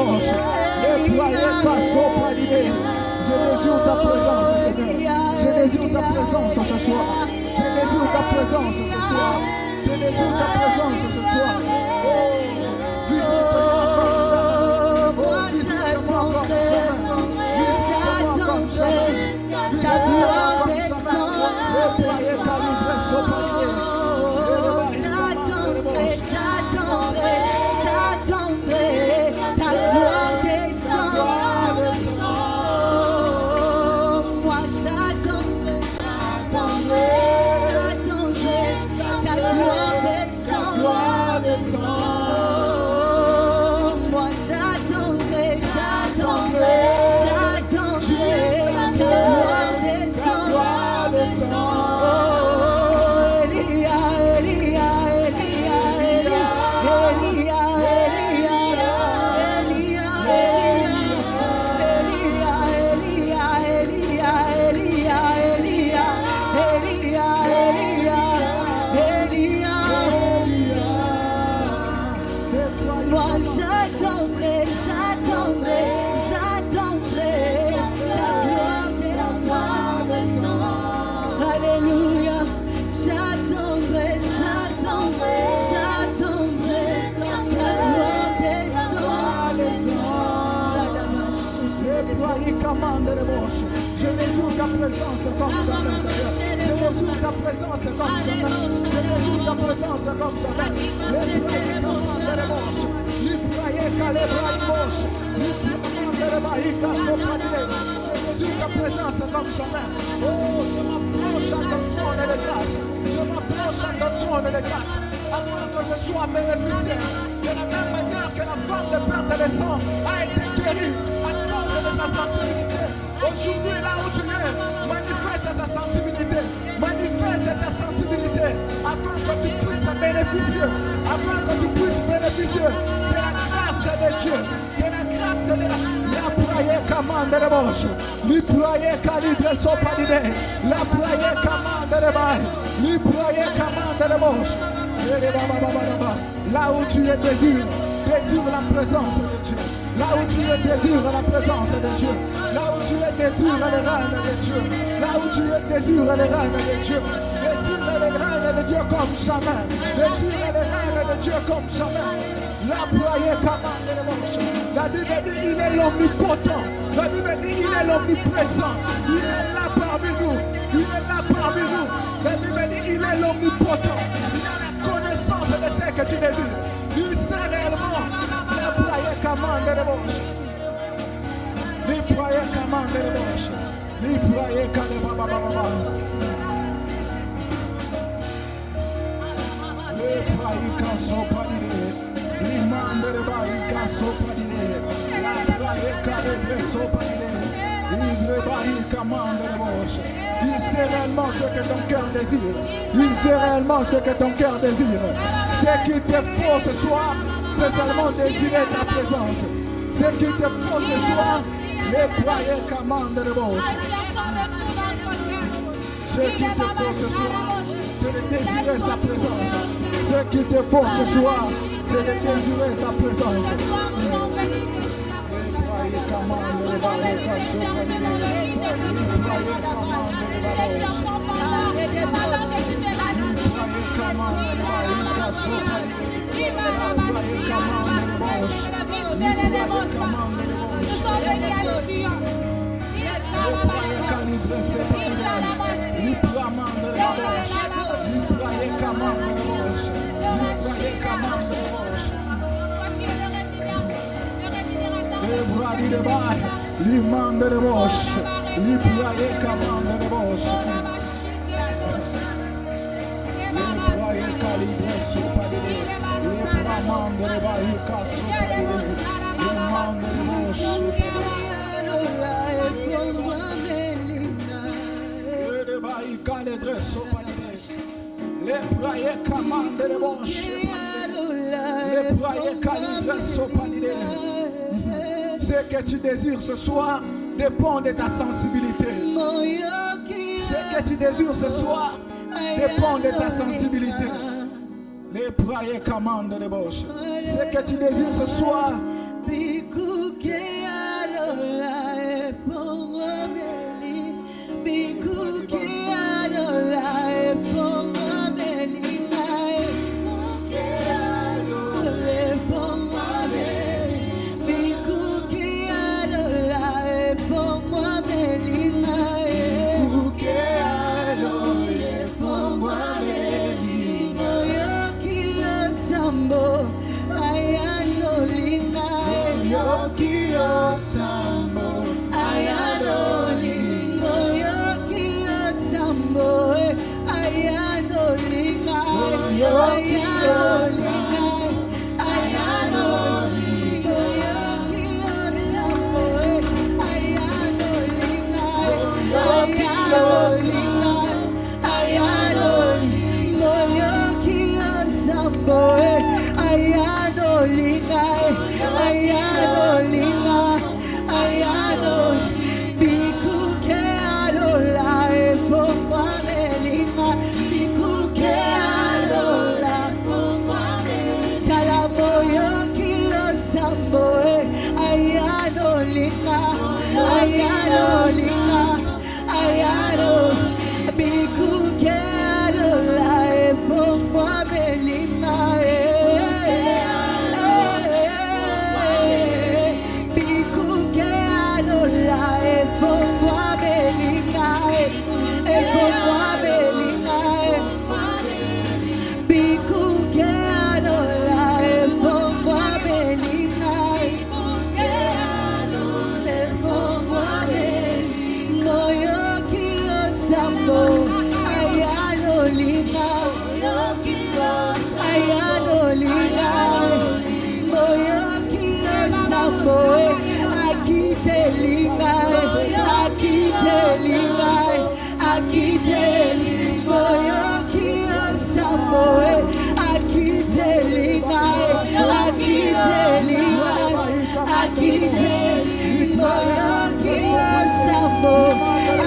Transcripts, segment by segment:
bouche. Les prières cassent pas l'idée. Je désire ta présence, Seigneur. Je désire ta présence ce soir. Je désire ta présence ce soir. Je désire ta présence ce soir. Oh, visite-moi comme ça. Oh, visite-moi comme ça. Visite-moi comme ça. Visite-moi comme ça. Les prières calibrées sont pas l'idée. J'attendrai, ta gloire descend. Moi j'attendrai, ta gloire descend. Moi j'attendrai, ta gloire descend. Je désire ta présence comme jamais, Seigneur. Je désire ta présence comme jamais. Je désire ta présence comme jamais. Les prières commandent les moches. Les prières calébra les moches. Les prières de Baïka sont palidées. Je désire ta présence comme jamais. Oh, je m'approche à ton trône de grâce. Je m'approche à ton trône de grâce. Afin que je sois bénéficiaire. De la même manière que la femme de perte et de sang a été guérie à cause de sa sensibilité. Aujourd'hui, là où tu es, manifeste sa sensibilité, manifeste ta sensibilité, afin que tu puisses bénéficier, afin que tu puisses bénéficier de la grâce de Dieu, de la grâce de la prière commande de bouche, la prière calibre son palidé, la prière commande de bail, la prière commande de bouche. Là où tu es désire la présence de Dieu. Là où tu es désire la présence de Dieu. Là où tu es désire le règne de Dieu. Là où tu es désire le règne de Dieu. Désire le règne de Dieu comme jamais. Désire le règne de Dieu comme jamais. La prière commande de bouche. La Bible dit il est l'omnipotent. La Bible dit il est l'omniprésent. Il est là parmi nous. Il est là parmi nous. La Bible dit il est l'omnipotent. Il a la connaissance de ce que tu désires. Il sait réellement. La prière commande de bouche. Les prières commande de bouche. Les prières commande de bouche. Les prières sont pas d'idée. Les membres de Baïka sont pas d'idée. La prière sont pas d'idée. Il sait réellement ce que ton cœur désire. Il sait réellement ce que ton cœur désire. Ce qui te faut ce soir, c'est seulement désirer ta présence. Ce qui te faut ce soir, les prières commandent de bouche. Ce qui te faut ce soir, c'est de désirer sa présence. Ce qui te faut ce soir, c'est de désirer sa présence. L'imam de bouche, les prières commandent de bouche. Les prières calibrées sont pas de les prières de Baïka sont pas de l'imam de bouche. Les Baïka les dressent sont pas de les prières commandent de bouche. Les prières calibrées sont pas de. Ce que tu désires ce soir dépend de ta sensibilité. Ce que tu désires ce soir dépend de ta sensibilité. Les prières commandent de bouche. Ce que tu désires ce soir Samoe, Akitelingai, Akitelingai, Akitelingai, Moyokia Samoe, Akitelingai, Akitelingai, Akitelingai, Moyokia Samoe,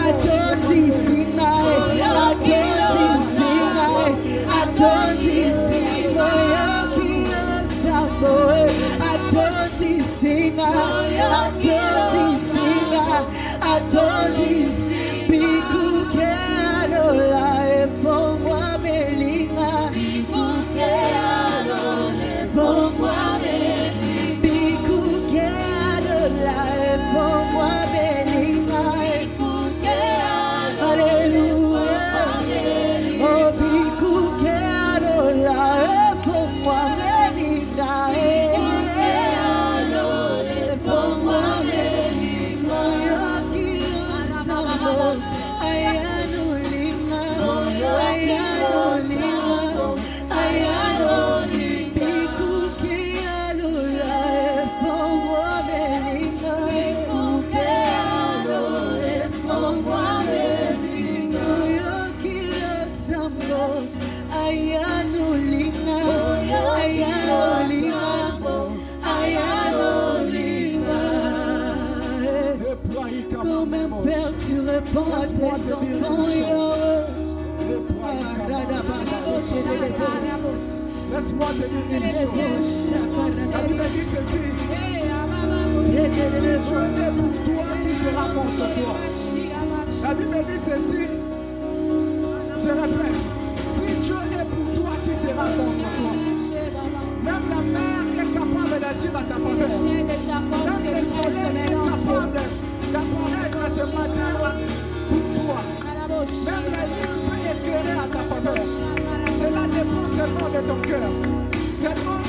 Adoti Sinai, Adoti Sinai, Adoti Sinai, Moyokia Samoe, Adoti Sinai, Adoti Sinai, Adoti Sinai, Bikuke Adola Efongwa Melinga, Bikuke Adola Efongwa Melinga, Bikuke Adola Efongwa Melinga, Bikuke Hallelujah, oh Bikuke Adola Efongwa Melinga, Bikuke Adola Efongwa Melinga, Moyokia Samoe, Ayanulinga, Ayanulinga, Ayanulinga, Bikuke Adola Efongwa Melinga, Bikuke Adola Efongwa Melinga, Moyokia Samoe, Ayanulinga, Ayanulinga, Ayanulinga. Comme un père, tu réponds à tes enfants. Laisse-moi te dire une chose. La Bible dit ceci. Si Dieu est pour toi, qui sera contre toi? La Bible dit ceci. Je répète. Si Dieu est pour toi, qui sera contre toi? Même la mer est capable d'agir à ta faveur. Même le soleil est capable d'apparaître ce matin pour toi. Même la lune peut éclairer à ta faveur. Cela dépend seulement de ton cœur. Seulement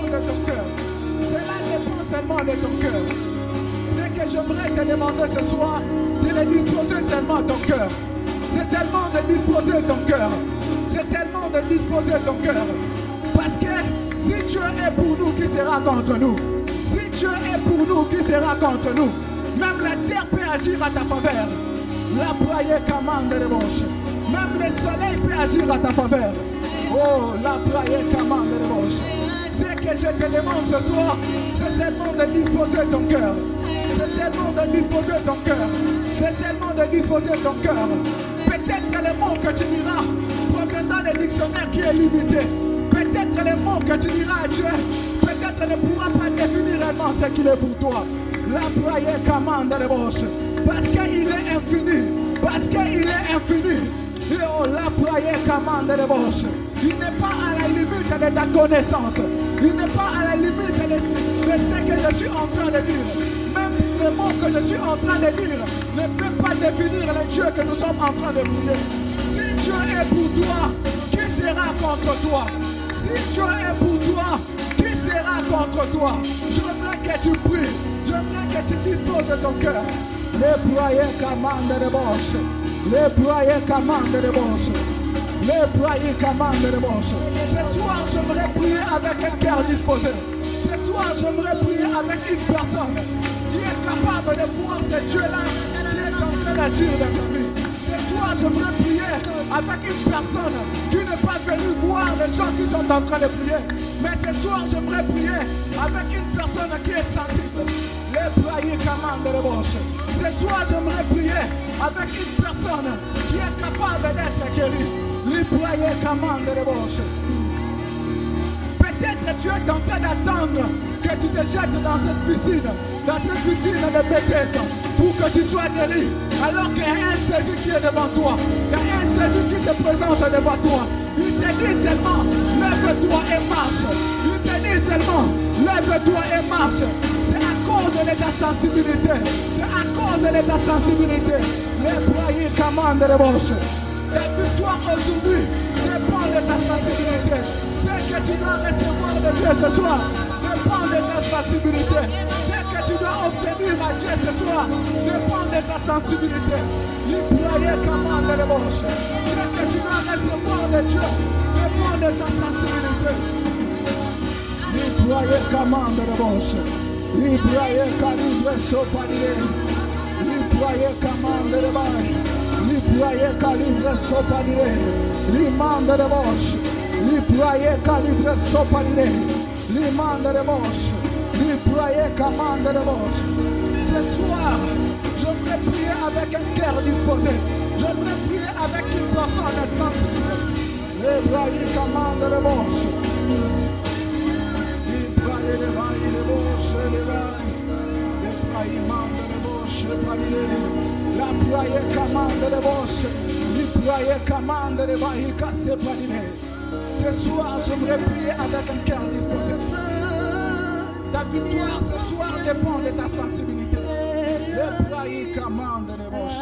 de ton cœur. Cela dépend seulement de ton cœur. Ce que j'aimerais te demander ce soir, c'est de disposer seulement ton cœur. C'est seulement de disposer ton cœur. C'est seulement de disposer ton cœur. Parce que si Dieu est pour nous, qui sera contre nous? Si Dieu est pour nous, qui sera contre nous? Même la terre peut agir à ta faveur. La praille commande de bouche. Même le soleil peut agir à ta faveur. Oh, la praille commande de bouche. Ce que je te demande ce soir, c'est seulement de disposer ton cœur. C'est seulement de disposer ton cœur. C'est seulement de disposer ton cœur. Peut-être que les mots que tu diras proviendront des dictionnaires qui est limité. Peut-être les mots que tu diras à Dieu, peut-être ne pourra pas définir réellement ce qu'il est pour toi. La prière commande de bouche. Parce qu'il est infini. Parce qu'il est infini. Et oh, la prière commande de bouche. Il n'est pas à la limite de ta connaissance. Il n'est pas à la limite de ce que je suis en train de dire. Même les mots que je suis en train de dire ne peuvent pas définir le Dieu que nous sommes en train de prier. Si Dieu est pour toi, qui sera contre toi? Si Dieu est pour toi, qui sera contre toi? J'aimerais que tu pries. J'aimerais que tu disposes de ton cœur. Les prières commandent de bouche. Les prières commandent de bouche. Les prières commandent de bouche. Ce soir, j'aimerais prier avec un cœur disposé. Ce soir, j'aimerais prier avec une personne qui est capable de voir ce Dieu-là qui est en train d'agir dans sa vie. Ce soir, j'aimerais prier avec une personne qui n'est pas venue voir les gens qui sont en train de prier. Mais ce soir, j'aimerais prier avec une personne qui est sensible. Les prières commandent de bouche. Ce soir, j'aimerais prier avec une personne qui est capable d'être guérie. Les prières commandent de bouche. Peut-être tu es en train d'attendre que tu te jettes dans cette piscine de Bethesda, pour que tu sois guéri. Alors qu'il y a un Jésus qui est devant toi. Il y a un Jésus qui se présente devant toi. Il te dit seulement, lève-toi et marche. Il te dit seulement, lève-toi et marche. C'est à cause de ta sensibilité. C'est à cause de ta sensibilité. Les prières commandent de bouche. La victoire aujourd'hui dépend de ta sensibilité. Ce que tu dois recevoir de Dieu ce soir dépend de ta sensibilité. Ce que tu dois obtenir à Dieu ce soir dépend de ta sensibilité. Les prières commandent de bouche. Ce que tu dois recevoir de Dieu dépend de ta sensibilité. Les prières commandent de bouche. Libraye calibre sopanile. Libraye commande de bail. Libraye calibre sopanile. Limande de boche. Libraye calibre sopanile. Limande de boche. Libraye commande de boche. Ce soir, j'aimerais prier avec un cœur disposé. J'aimerais prier avec une personne sensible. Libraye commande de boche. Libraye de bail de boche de bail. Libraye mande de boche panile. La prière commande de boche. Libraye commande de bail cassé panile. Ce soir, j'aimerais prier avec un cœur disposé. Ta victoire ce soir dépend de ta sensibilité. Le prière commande de boche.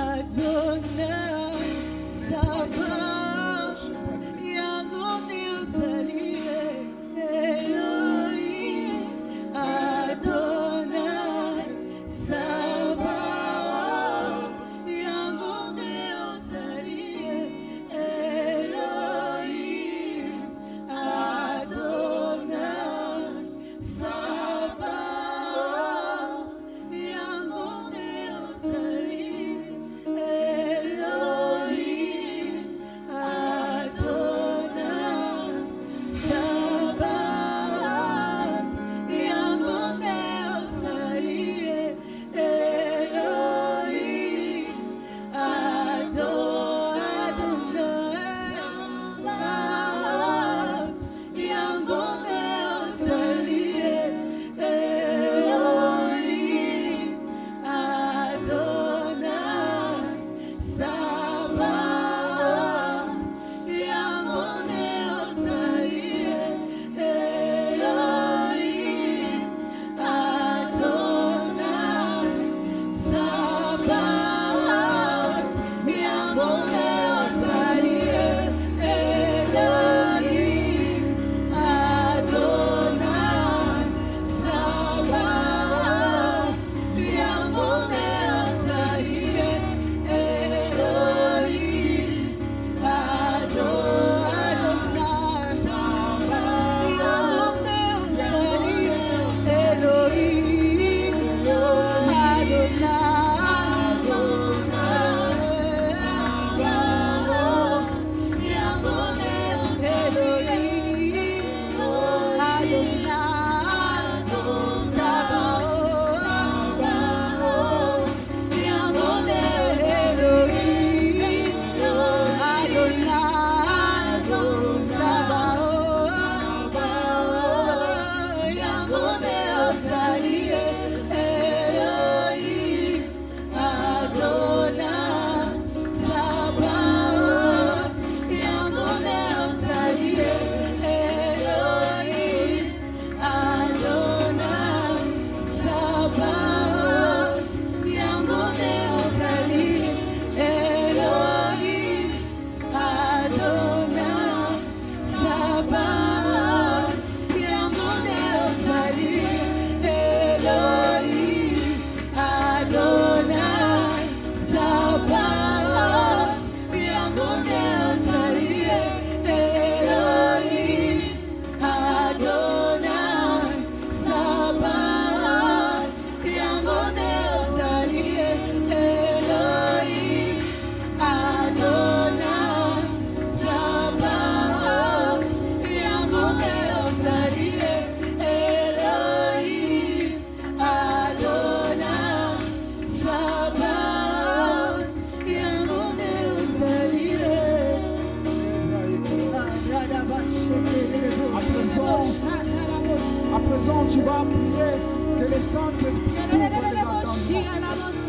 À présent, tu vas prier que le Saint-Esprit t'ouvre les entendements.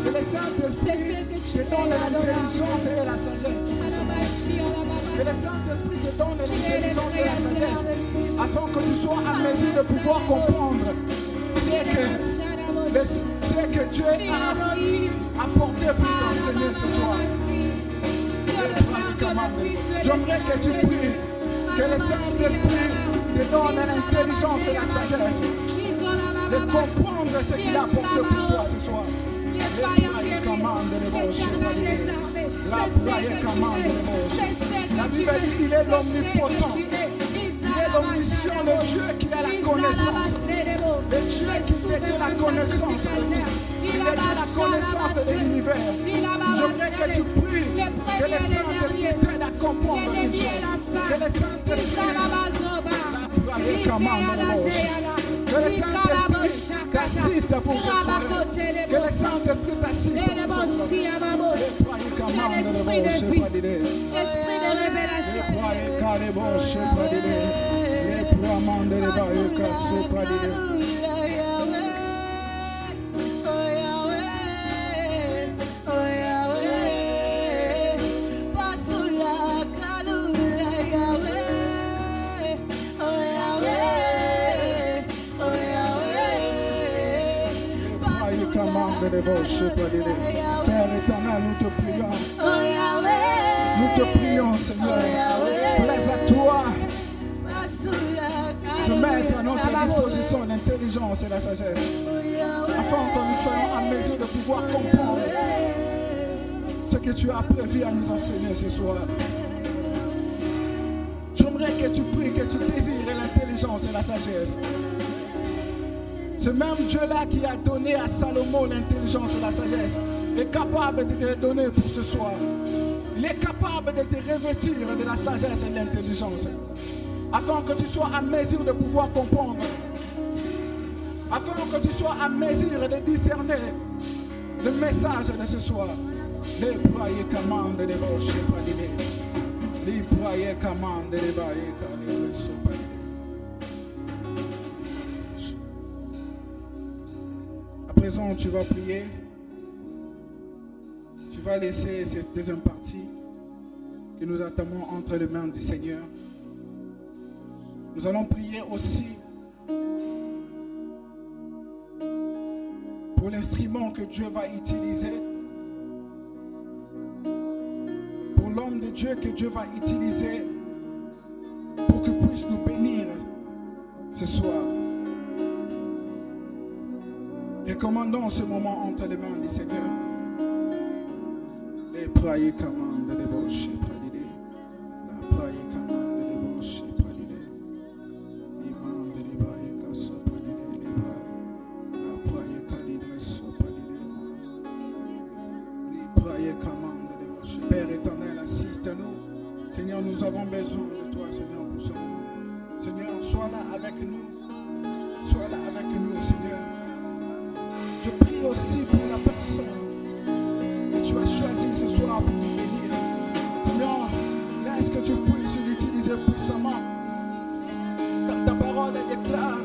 Que le Saint-Esprit te donne l'intelligence et la sagesse. Que le Saint-Esprit te donne l'intelligence et la sagesse afin que tu sois à mesure de pouvoir comprendre ce que Dieu a apporté pour t'enseigner ce soir. J'aimerais que tu pries que le Saint-Esprit te donne l'intelligence et la sagesse de comprendre ce qu'il a apporté pour toi ce soir. La Bible dit il est l'omnipotent. Il est l'omniscient, le Dieu qui a la connaissance. Le Dieu qui détient la connaissance de tout. Il détient la connaissance de l'univers. J'aimerais que tu pries que le Saint-Esprit t'aide à comprendre une chose. Que le Saint-Esprit que le Saint-Esprit t'assiste pour ce soir. Que le Saint-Esprit t'assiste pour ce soir. L'esprit de vie, l'esprit de révélation. Père éternel, nous te prions. Nous te prions, Seigneur. Plaise à toi de mettre à notre disposition l'intelligence et la sagesse, afin que nous soyons en mesure de pouvoir comprendre ce que tu as prévu à nous enseigner ce soir. J'aimerais que tu pries, que tu désires l'intelligence et la sagesse. Ce même Dieu-là qui a donné à Salomon l'intelligence et la sagesse est capable de te donner pour ce soir. Il est capable de te revêtir de la sagesse et de l'intelligence, afin que tu sois en mesure de pouvoir comprendre, afin que tu sois en mesure de discerner le message de ce soir. Les broyés commandes des roches, les broyés commandes des bails. À présent, tu vas prier. Tu vas laisser cette deuxième partie que nous attendons entre les mains du Seigneur. Nous allons prier aussi pour l'instrument que Dieu va utiliser, pour l'homme de Dieu que Dieu va utiliser pour qu'il puisse nous bénir ce soir. Recommandons ce moment entre les mains du Seigneur. Les prières commandent les bouches, la prière commande les bouches, l'imam de les bails, la prière calibre, les prières commandent les bouches. Père éternel, assiste-nous. Seigneur, nous avons besoin de toi, Seigneur, pour ce moment. Seigneur, sois là avec nous. Sois là avec nous, Seigneur. Je prie aussi pour la personne que tu as choisie ce soir pour nous bénir. Seigneur, laisse que tu puisses l'utiliser puissamment. Car ta parole déclare,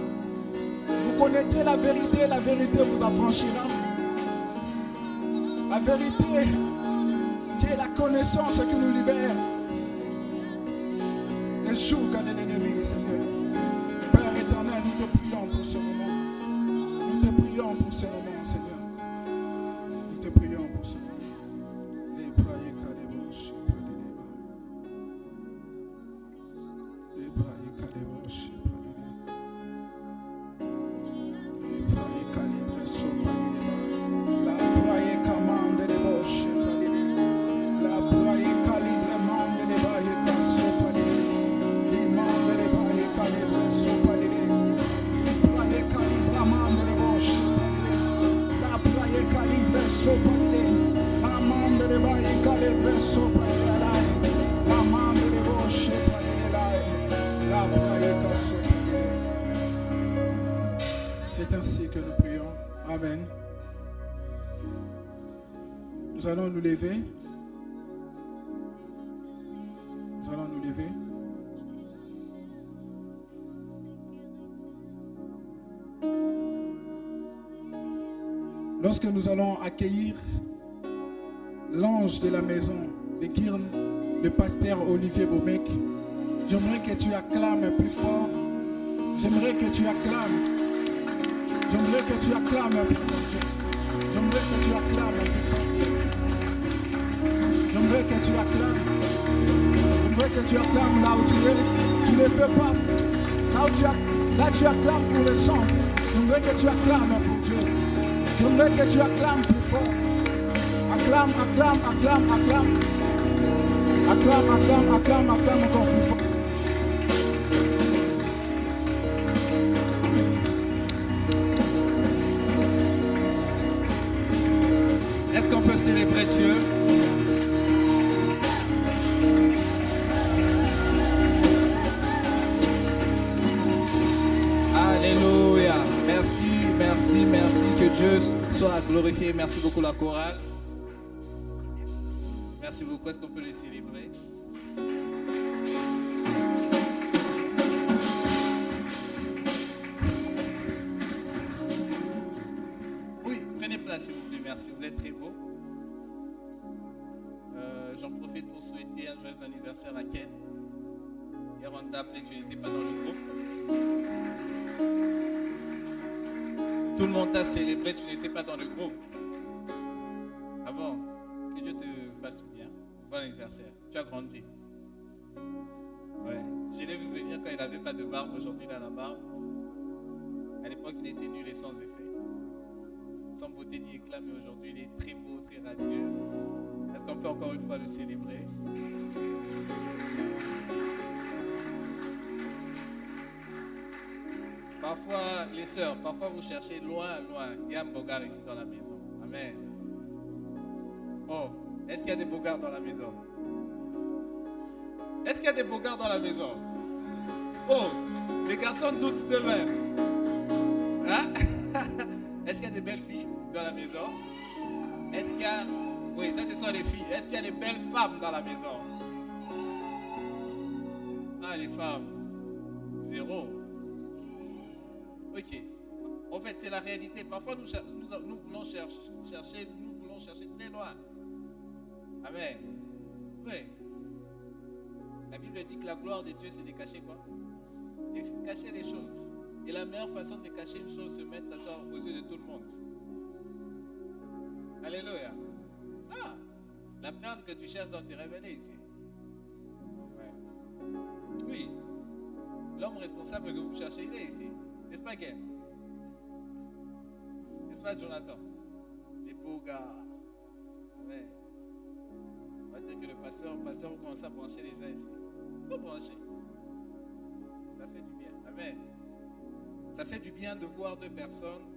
vous connaîtrez la vérité vous affranchira. La vérité qui est la connaissance qui nous libère. Les jours de l'ennemi, Seigneur. Père éternel, nous te prions pour ce moment. Nous te prions pour ce moment, Seigneur. Nous te prions pour ce moment. Les prières calébouches, les prières calébouches, les prières calébouches, la prière commande des bouches, la prière calibre mande des bails, l'imam des bails calébouches, la prière calibre mande des bouches. La prière calibre sopalé, amande de baille calibre sopalé la amande de roche la prière sopalé. C'est ainsi que nous prions. Amen. Nous allons nous lever. Nous allons nous lever. Lorsque nous allons accueillir l'ange de la maison de Guirne, le pasteur Olivier Bomec, j'aimerais que tu acclames plus fort. J'aimerais que tu acclames. J'aimerais que tu acclames un peu ton Dieu. J'aimerais que tu acclames plus fort. J'aimerais que tu acclames. J'aimerais que tu acclames là où tu es. Tu ne le fais pas. Là tu acclames pour le chant. J'aimerais que tu acclames pour Dieu. J'aimerais que tu acclames plus fort. Acclame, acclame, acclame, acclame. Acclame, acclame, acclame, acclame encore plus fort. Est-ce qu'on peut célébrer Dieu? Alléluia. Merci, merci, merci. Que Dieu soit glorifié. Merci beaucoup la chorale. Merci beaucoup. Est-ce qu'on peut les célébrer? Oui, prenez place s'il vous plaît. Merci. Vous êtes très beaux. J'en profite pour souhaiter un joyeux anniversaire à Ken. Hier on t'a appelé, tu n'étais pas dans le groupe. Tout le monde t'a célébré, tu n'étais pas dans le groupe. Ah bon? Que Dieu te fasse tout bien. Bon anniversaire. Tu as grandi. Ouais. Je l'ai vu venir quand il n'avait pas de barbe. Aujourd'hui, il a la barbe. À l'époque, il était nul et sans effet. Sans beauté ni éclat, mais aujourd'hui, il est très beau, très radieux. Est-ce qu'on peut encore une fois le célébrer? Parfois, les sœurs, parfois vous cherchez loin, loin. Il y a un bogard ici dans la maison. Amen. Oh, est-ce qu'il y a des bogards dans la maison? Est-ce qu'il y a des bogards dans la maison? Oh, les garçons doutent d'eux-mêmes. Hein? Est-ce qu'il y a des belles filles dans la maison? Est-ce qu'il y a... Oui, ça ce sont les filles. Est-ce qu'il y a des belles femmes dans la maison? Ah, les femmes. Zéro. Ok. En fait, c'est la réalité. Parfois, nous voulons chercher très loin. Amen. Oui. La Bible dit que la gloire de Dieu, c'est de cacher quoi? De cacher les choses. Et la meilleure façon de cacher une chose, c'est de mettre ça aux yeux de tout le monde. Alléluia. Ah, la perle que tu cherches dans tes rêves, elle est ici. Ouais. Oui. L'homme responsable que vous cherchez, il est ici. N'est-ce pas, Ken? N'est-ce pas, Jonathan? Les beaux gars. Ouais. On va dire que le pasteur vous commence à brancher les gens ici. Il faut brancher. Ça fait du bien. Amen. Ça fait du bien de voir deux personnes,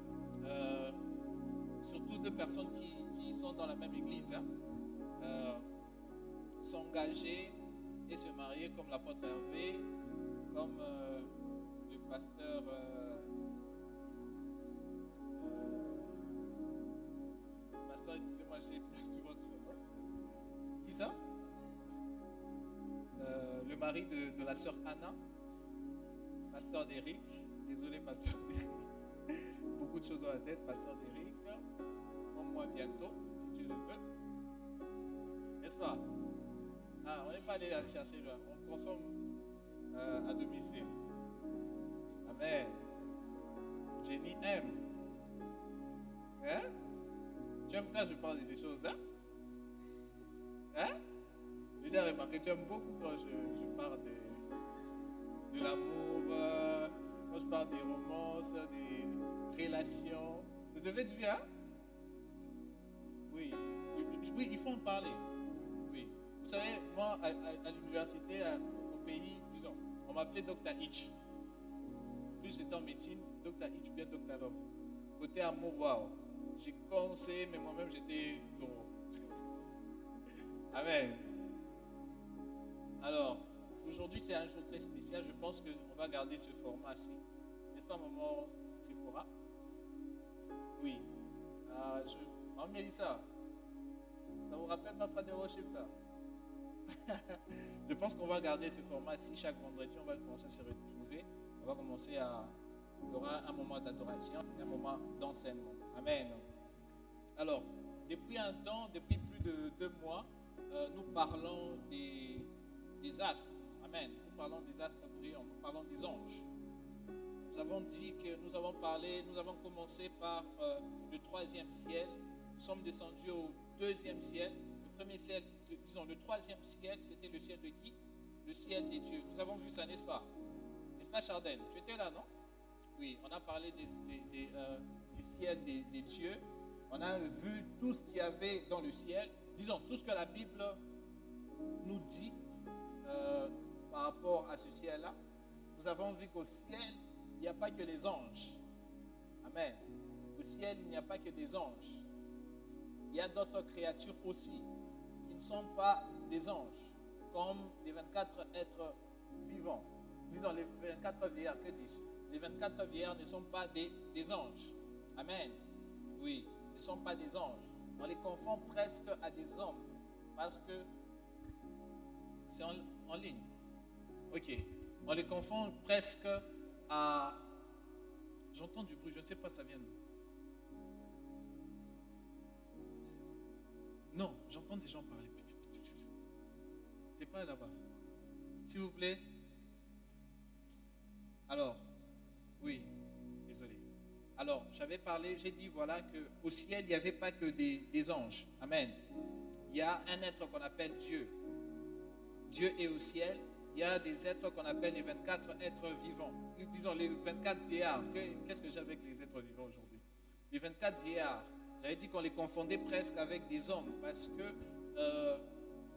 surtout deux personnes qui sont dans la même église, hein, s'engager et se marier comme l'apôtre Hervé, comme le pasteur excusez-moi, j'ai perdu votre nom. Qui ça? Le mari de la sœur Anna, pasteur d'Éric. Désolé, pasteur d'Éric. Beaucoup de choses dans la tête, pasteur d'Éric. Comme moi bientôt, si tu le veux. N'est-ce pas? Ah, on n'est pas allé la chercher là. On consomme à domicile. Amen. Jenny aime. Hein? Tu aimes quand je parle de ces choses, hein? Hein? J'ai déjà remarqué, tu aimes beaucoup quand je parle de l'amour, quand je parle des romances, des relations. Vous devez du bien? Oui. Oui, il faut en parler. Oui. Vous savez, moi, à l'université, au pays, disons, on m'appelait Dr. Hitch. Plus j'étais en médecine, Dr. Hitch, bien Dr. Love. Côté amour, waouh. J'ai commencé, mais moi-même, j'étais taureau. Amen. Alors, aujourd'hui, c'est un jour très spécial. Je pense qu'on va garder ce format-ci. N'est-ce pas, maman Sephora? Oui. Oh, Mélissa, ça vous rappelle ma fin de worship, ça? Je pense qu'on va garder ce format-ci. Chaque vendredi, on va commencer à se retrouver. On va commencer à... Il y aura un moment d'adoration et un moment d'enseignement. Amen. Alors, depuis un temps, depuis plus de 2 mois, nous parlons des astres. Amen. Nous parlons des astres brillants. Nous parlons des anges. Nous avons dit que nous avons commencé par le 3e ciel. Nous sommes descendus au 2e ciel. Le premier ciel, disons le 3e ciel, c'était le ciel de qui? Le ciel des dieux. Nous avons vu ça, n'est-ce pas? N'est-ce pas, Chardin? Tu étais là, non? Oui, on a parlé du ciel des dieux. On a vu tout ce qu'il y avait dans le ciel. Disons, tout ce que la Bible nous dit par rapport à ce ciel-là. Nous avons vu qu'au ciel, il n'y a pas que les anges. Amen. Au ciel, il n'y a pas que des anges. il y a d'autres créatures aussi qui ne sont pas des anges, comme les 24 êtres vivants. Disons les 24 vieillards, que dis-je? Les 24 vieillards ne sont pas des anges. Amen. Oui, ne sont pas des anges. On les confond presque à des hommes parce que c'est en ligne. Ok. On les confond presque à... J'entends du bruit, je ne sais pas ça vient d'où. Non, j'entends des gens parler. C'est pas là-bas. S'il vous plaît. Alors, oui, désolé. Alors, j'avais parlé, j'ai dit voilà qu'au ciel, il n'y avait pas que des anges. Amen. Il y a un être qu'on appelle Dieu. Dieu est au ciel. Il y a des êtres qu'on appelle les 24 êtres vivants. Disons les 24 vieillards. Qu'est-ce que j'ai avec les êtres vivants aujourd'hui? Les 24 vieillards. J'avais dit qu'on les confondait presque avec des hommes parce que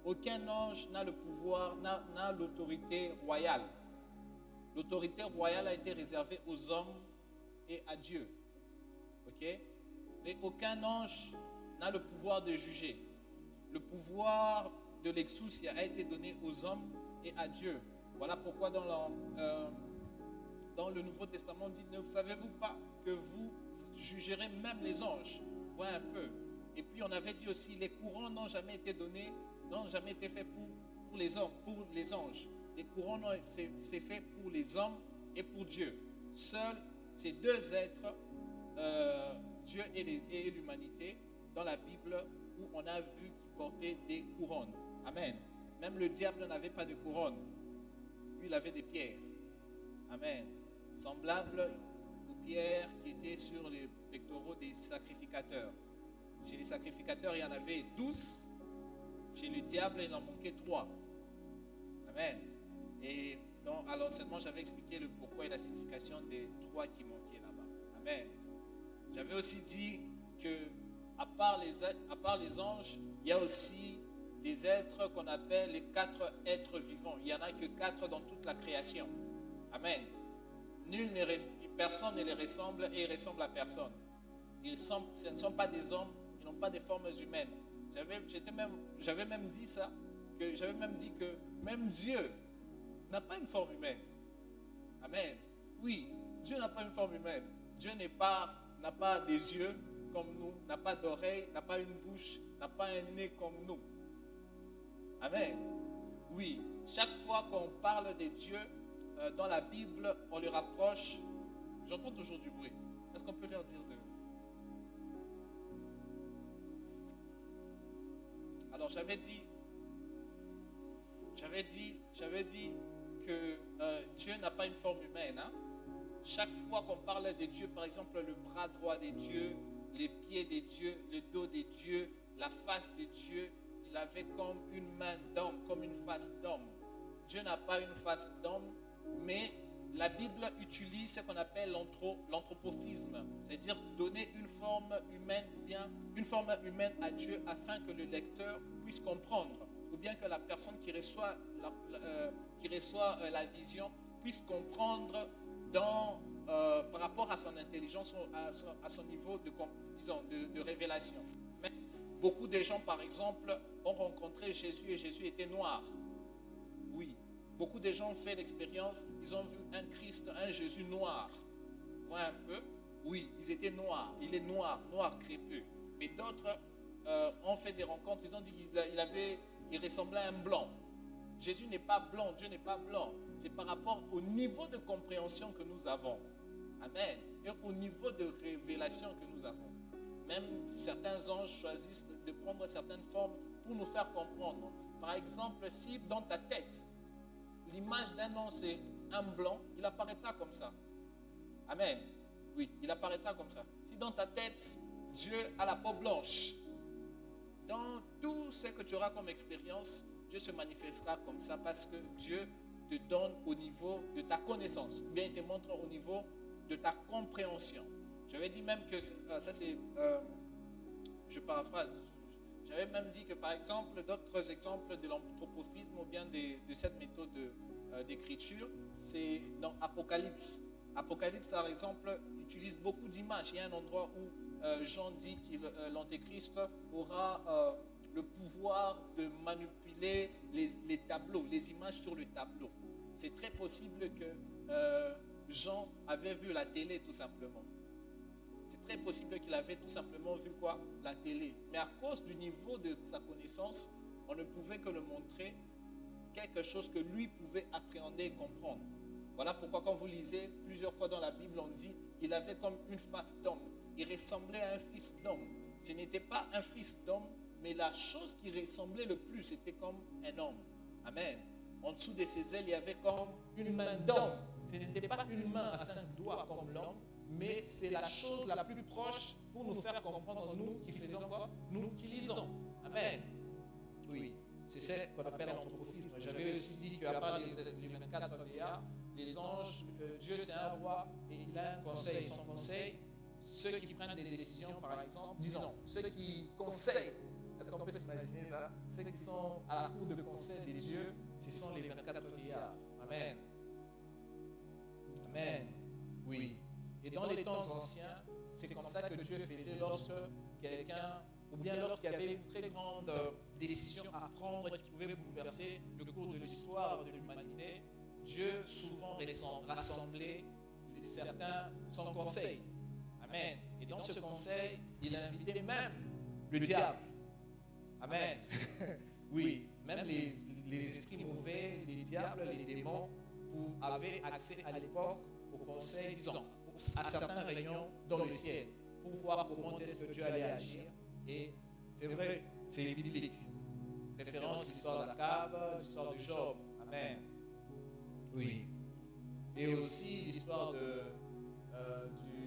aucun ange n'a le pouvoir, n'a l'autorité royale. L'autorité royale a été réservée aux hommes et à Dieu. Ok? Mais aucun ange n'a le pouvoir de juger. Le pouvoir de l'exousia a été donné aux hommes et à Dieu. Voilà pourquoi dans le Nouveau Testament, on dit, ne savez-vous pas que vous jugerez même les anges? Ouais, un peu. Et puis on avait dit aussi, les courants n'ont jamais été donnés, n'ont jamais été faits pour les hommes, pour les anges. Les courants, c'est fait pour les hommes et pour Dieu. Seuls ces deux êtres, Dieu et l'humanité, dans la Bible, où on a vu qu'ils portaient des couronnes. Amen. Même le diable n'avait pas de couronne. Lui, il avait des pierres. Amen. Semblables aux pierres qui étaient sur les pectoraux des sacrificateurs. Chez les sacrificateurs, il y en avait 12. Chez le diable, il en manquait 3. Amen. Et donc, à l'enseignement, j'avais expliqué le pourquoi et la signification des 3 qui manquaient là-bas. Amen. J'avais aussi dit que, à part les anges, il y a aussi des êtres qu'on appelle les 4 êtres vivants. Il n'y en a que 4 dans toute la création. Amen. Personne ne les ressemble et ils ressemblent à personne. Ce ne sont pas des hommes, ils n'ont pas des formes humaines. J'avais même dit ça, j'avais même dit que même Dieu n'a pas une forme humaine. Amen. Oui, Dieu n'a pas une forme humaine. Dieu n'a pas des yeux comme nous, n'a pas d'oreilles, n'a pas une bouche, n'a pas un nez comme nous. Amen. Oui, chaque fois qu'on parle de Dieu dans la Bible, on le rapproche. J'entends toujours du bruit. Est-ce qu'on peut leur dire de... Alors j'avais dit que Dieu n'a pas une forme humaine. Hein? Chaque fois qu'on parle de Dieu, par exemple le bras droit de Dieu, les pieds de Dieu, le dos de Dieu, la face de Dieu, il avait comme une main d'homme, comme une face d'homme. Dieu n'a pas une face d'homme, mais la Bible utilise ce qu'on appelle l'anthropomorphisme, c'est-à-dire donner une forme humaine ou bien une forme humaine à Dieu afin que le lecteur puisse comprendre, ou bien que la personne qui reçoit la vision puisse comprendre par rapport à son intelligence, à son niveau de révélation. Mais beaucoup de gens, par exemple, ont rencontré Jésus et Jésus était noir. Oui. Beaucoup de gens ont fait l'expérience, ils ont vu un Christ, un Jésus noir. Voyez un peu? Oui, ils étaient noirs. Il est noir crépus. Mais d'autres ont fait des rencontres, ils ont dit qu'il ressemblait à un blanc. Jésus n'est pas blanc, Dieu n'est pas blanc. C'est par rapport au niveau de compréhension que nous avons. Amen. Et au niveau de révélation que nous avons. Même certains anges choisissent de prendre certaines formes pour nous faire comprendre. Par exemple, si dans ta tête, l'image d'un ange c'est un blanc, il apparaîtra comme ça. Amen. Oui, il apparaîtra comme ça. Si dans ta tête, Dieu a la peau blanche, dans tout ce que tu auras comme expérience, Dieu se manifestera comme ça parce que Dieu te donne au niveau de ta connaissance, ou bien il te montre au niveau de ta compréhension. J'avais dit même que ça c'est, je paraphrase, j'avais même dit que par exemple, d'autres exemples de l'anthropomorphisme ou bien de cette méthode d'écriture, c'est dans Apocalypse. Apocalypse, par exemple, utilise beaucoup d'images. Il y a un endroit où Jean dit que l'Antéchrist aura le pouvoir de manipuler les tableaux, les images sur le tableau. C'est très possible que Jean avait vu la télé tout simplement. C'est très possible qu'il avait tout simplement vu quoi? La télé. Mais à cause du niveau de sa connaissance, on ne pouvait que le montrer quelque chose que lui pouvait appréhender et comprendre. Voilà pourquoi quand vous lisez plusieurs fois dans la Bible, on dit qu'il avait comme une face d'homme. Il ressemblait à un fils d'homme. Ce n'était pas un fils d'homme, mais la chose qui ressemblait le plus, c'était comme un homme. Amen. En dessous de ses ailes, il y avait comme une main d'homme. Ce n'était pas une main à 5 doigts comme l'homme, mais c'est la chose la plus proche pour nous faire comprendre, nous qui faisons quoi? Nous qui lisons. Amen. Oui, c'est ça qu'on appelle l'anthropomorphisme. J'avais aussi dit qu'à part les 24 VA, les anges, Dieu c'est un roi et il a un conseil. Son conseil, ceux qui prennent des décisions, par exemple, disons, ceux qui conseillent, est-ce qu'on peut s'imaginer ça? Ceux qui sont à la cour de conseil des dieux, ce sont les 24 VA. Amen. Amen. Oui. Et dans les temps anciens, c'est comme ça que Dieu faisait lorsque quelqu'un, ou bien lorsqu'il y avait une très grande décision à prendre qui pouvait bouleverser le cours de l'histoire de l'humanité. Dieu souvent rassemblait certains son conseil. Amen. Et dans ce conseil, il invitait même le diable. Amen. Oui, même les esprits mauvais, les diables, les démons avaient accès à l'époque au conseil, disons, à certains réunions dans le ciel pour voir comment est-ce que Dieu allait agir. Et c'est vrai, c'est biblique. Référence à l'histoire de la cave, l'histoire de Job. Amen. Oui. Et aussi l'histoire du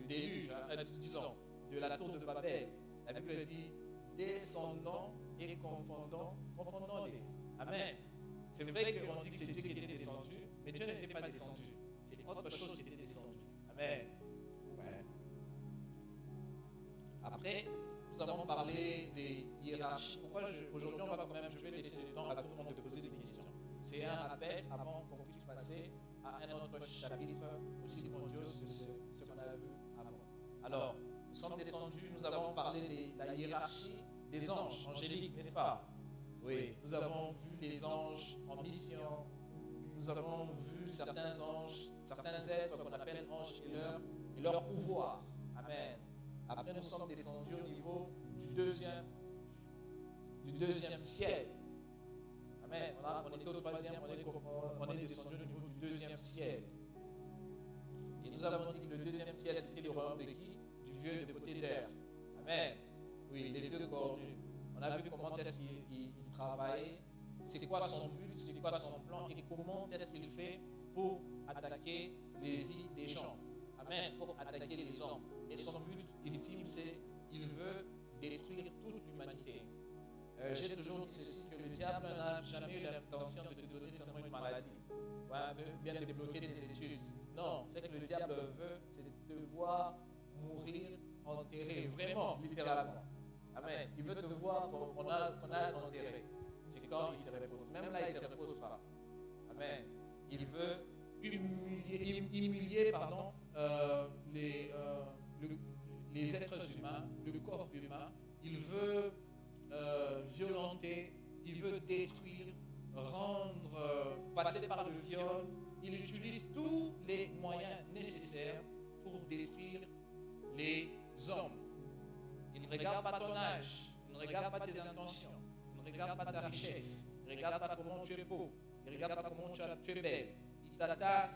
déluge, disons, de la tour de Babel. La Bible dit descendant et confondant-les. Amen. C'est vrai qu'on dit que c'est Dieu qui était descendu, mais Dieu n'était pas descendu. C'est autre chose qui était descendu. Amen. Ouais. Après, nous avons parlé des hiérarchies. Pourquoi aujourd'hui, je vais laisser le temps à tout le monde de poser des questions. C'est un rappel avant qu'on puisse passer à un autre chapitre aussi grandiose que ce qu'on a vu avant. Alors, nous sommes descendus, nous avons parlé de la hiérarchie des anges angéliques, n'est-ce pas? Oui, nous avons vu les anges en mission. Nous avons vu certains anges, certains êtres qu'on appelle anges et leur pouvoir. Amen. Après, nous sommes descendus au niveau du deuxième ciel. Amen. Voilà, on était au troisième, on est descendu au niveau du deuxième ciel. Et nous avons dit que le deuxième ciel, c'était le royaume de qui? Du vieux de côté d'air. Amen. Oui, les vieux cornus. On a vu comment est-ce qu'il travaillait, c'est quoi son but, c'est quoi son plan et comment est-ce qu'il fait pour attaquer les vies des gens. Amen. Pour attaquer les hommes. Et son but ultime, c'est qu'il veut détruire toute l'humanité. J'ai toujours dit ceci, que le diable n'a jamais eu l'intention de te donner seulement une maladie, bien de débloquer des études. Non, ce que le diable veut, c'est de te voir mourir, enterré, vraiment, littéralement. Amen. Il veut te voir qu'on a enterré. C'est quand il se repose. Même là, il ne se repose pas. Amen. Il veut humilier les êtres humains, le corps humain. Il veut violenter, il veut détruire, passer par le viol. Il utilise tous les moyens nécessaires pour détruire les hommes. Il ne regarde pas ton âge, il ne regarde pas tes intentions, il ne regarde pas ta richesse, il ne regarde pas comment tu es beau, il ne regarde pas comment tu es belle. Il t'attaque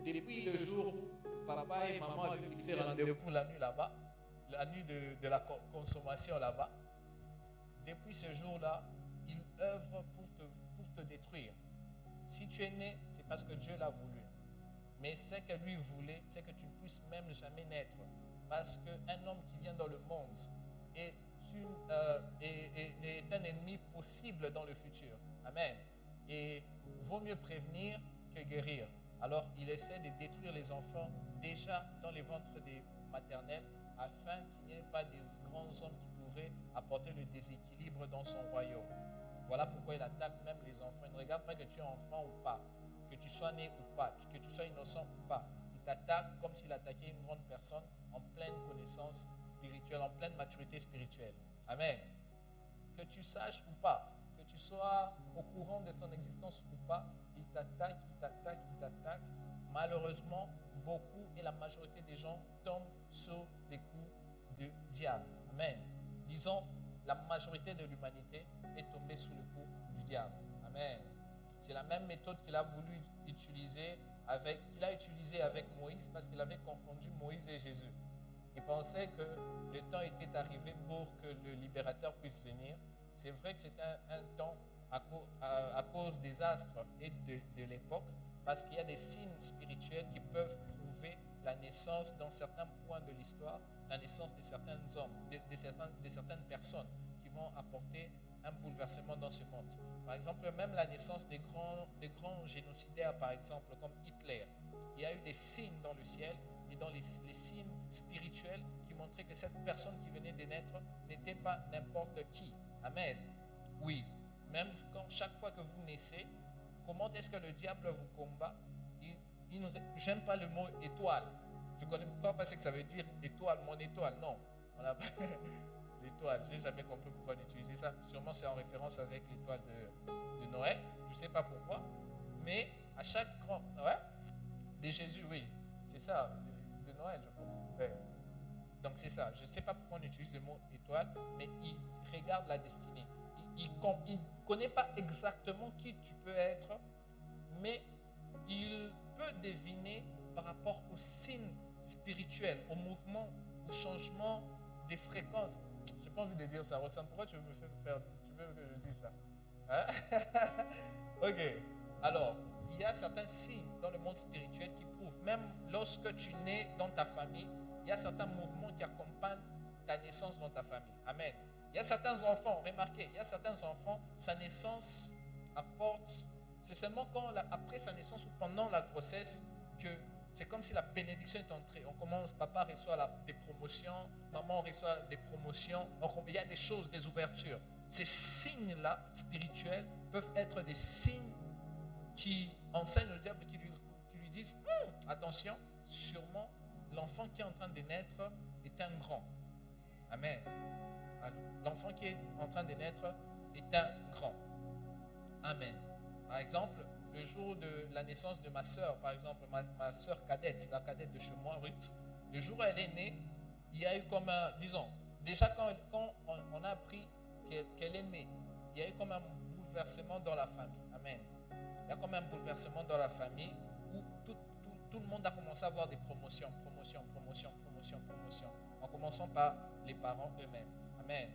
depuis le jour où papa et maman avaient fixé rendez-vous la nuit là-bas, la nuit de la consommation là-bas. Depuis ce jour-là, il œuvre pour te détruire. Si tu es né, c'est parce que Dieu l'a voulu. Mais ce que lui voulait, c'est que tu ne puisses même jamais naître. Parce qu'un homme qui vient dans le monde est un ennemi possible dans le futur. Amen. Et vaut mieux prévenir que guérir. Alors, il essaie de détruire les enfants déjà dans les ventres des maternelles afin qu'il n'y ait pas des grands hommes qui pourraient apporter le déséquilibre dans son royaume. Voilà pourquoi il attaque même les enfants. Il ne regarde pas que tu es enfant ou pas, que tu sois né ou pas, que tu sois innocent ou pas. Il t'attaque comme s'il attaquait une grande personne en pleine connaissance spirituelle, en pleine maturité spirituelle. Amen. Que tu saches ou pas, que tu sois au courant de son existence ou pas, il t'attaque, il t'attaque, il t'attaque. Malheureusement, beaucoup et la majorité des gens tombent sous les coups du diable. Amen. Disons, la majorité de l'humanité est tombée sous le coup du diable. Amen. C'est la même méthode qu'il a voulu utiliser avec Moïse, parce qu'il avait confondu Moïse et Jésus. Il pensait que le temps était arrivé pour que le libérateur puisse venir. C'est vrai que c'était un temps à cause des astres et de l'époque, parce qu'il y a des signes spirituels qui peuvent prouver la naissance dans certains points de l'histoire, la naissance de certains hommes, de certaines personnes qui vont apporter un bouleversement dans ce monde. Par exemple, même la naissance des grands génocidaires, par exemple, comme Hitler. Il y a eu des signes dans le ciel et dans les signes spirituels qui montraient que cette personne qui venait de naître n'était pas n'importe qui. Amen. Oui, même quand chaque fois que vous naissez, comment est-ce que le diable vous combat? J'aime pas le mot étoile. Je ne connais pas ce que ça veut dire étoile, mon étoile. Non, on n'a pas l'étoile. Je n'ai jamais compris pourquoi on utilisait ça. Sûrement c'est en référence avec l'étoile de Noël. Je ne sais pas pourquoi. Mais à chaque grand... Ouais, de Jésus, oui. C'est ça, de Noël, je pense. Ouais. Donc c'est ça. Je ne sais pas pourquoi on utilise le mot étoile, mais il regarde la destinée. Il ne connaît pas exactement qui tu peux être, mais il peut deviner par rapport aux signes spirituels, au mouvement, au changement des fréquences. Je n'ai pas envie de dire ça. Roxane, pourquoi tu veux me faire tu veux que je dise ça? Hein? Ok. Alors, il y a certains signes dans le monde spirituel qui prouvent, même lorsque tu nais dans ta famille, il y a certains mouvements qui accompagnent ta naissance dans ta famille. Amen. Il y a certains enfants, remarquez, il y a certains enfants, sa naissance apporte, c'est seulement après sa naissance ou pendant la grossesse que c'est comme si la bénédiction est entrée. On commence, papa reçoit des promotions, maman reçoit des promotions, il y a des choses, des ouvertures. Ces signes-là, spirituels, peuvent être des signes qui enseignent au diable, qui lui disent, attention, sûrement, l'enfant qui est en train de naître est un grand. Amen. L'enfant qui est en train de naître est un grand. Amen. Par exemple, le jour de la naissance de ma soeur, par exemple, ma soeur cadette, c'est la cadette de chez moi, Ruth, le jour où elle est née, il y a eu comme un, disons, déjà quand on a appris qu'elle est née, il y a eu comme un bouleversement dans la famille. Amen. Il y a comme un bouleversement dans la famille où tout le monde a commencé à avoir des promotions, en commençant par les parents eux-mêmes. Amen.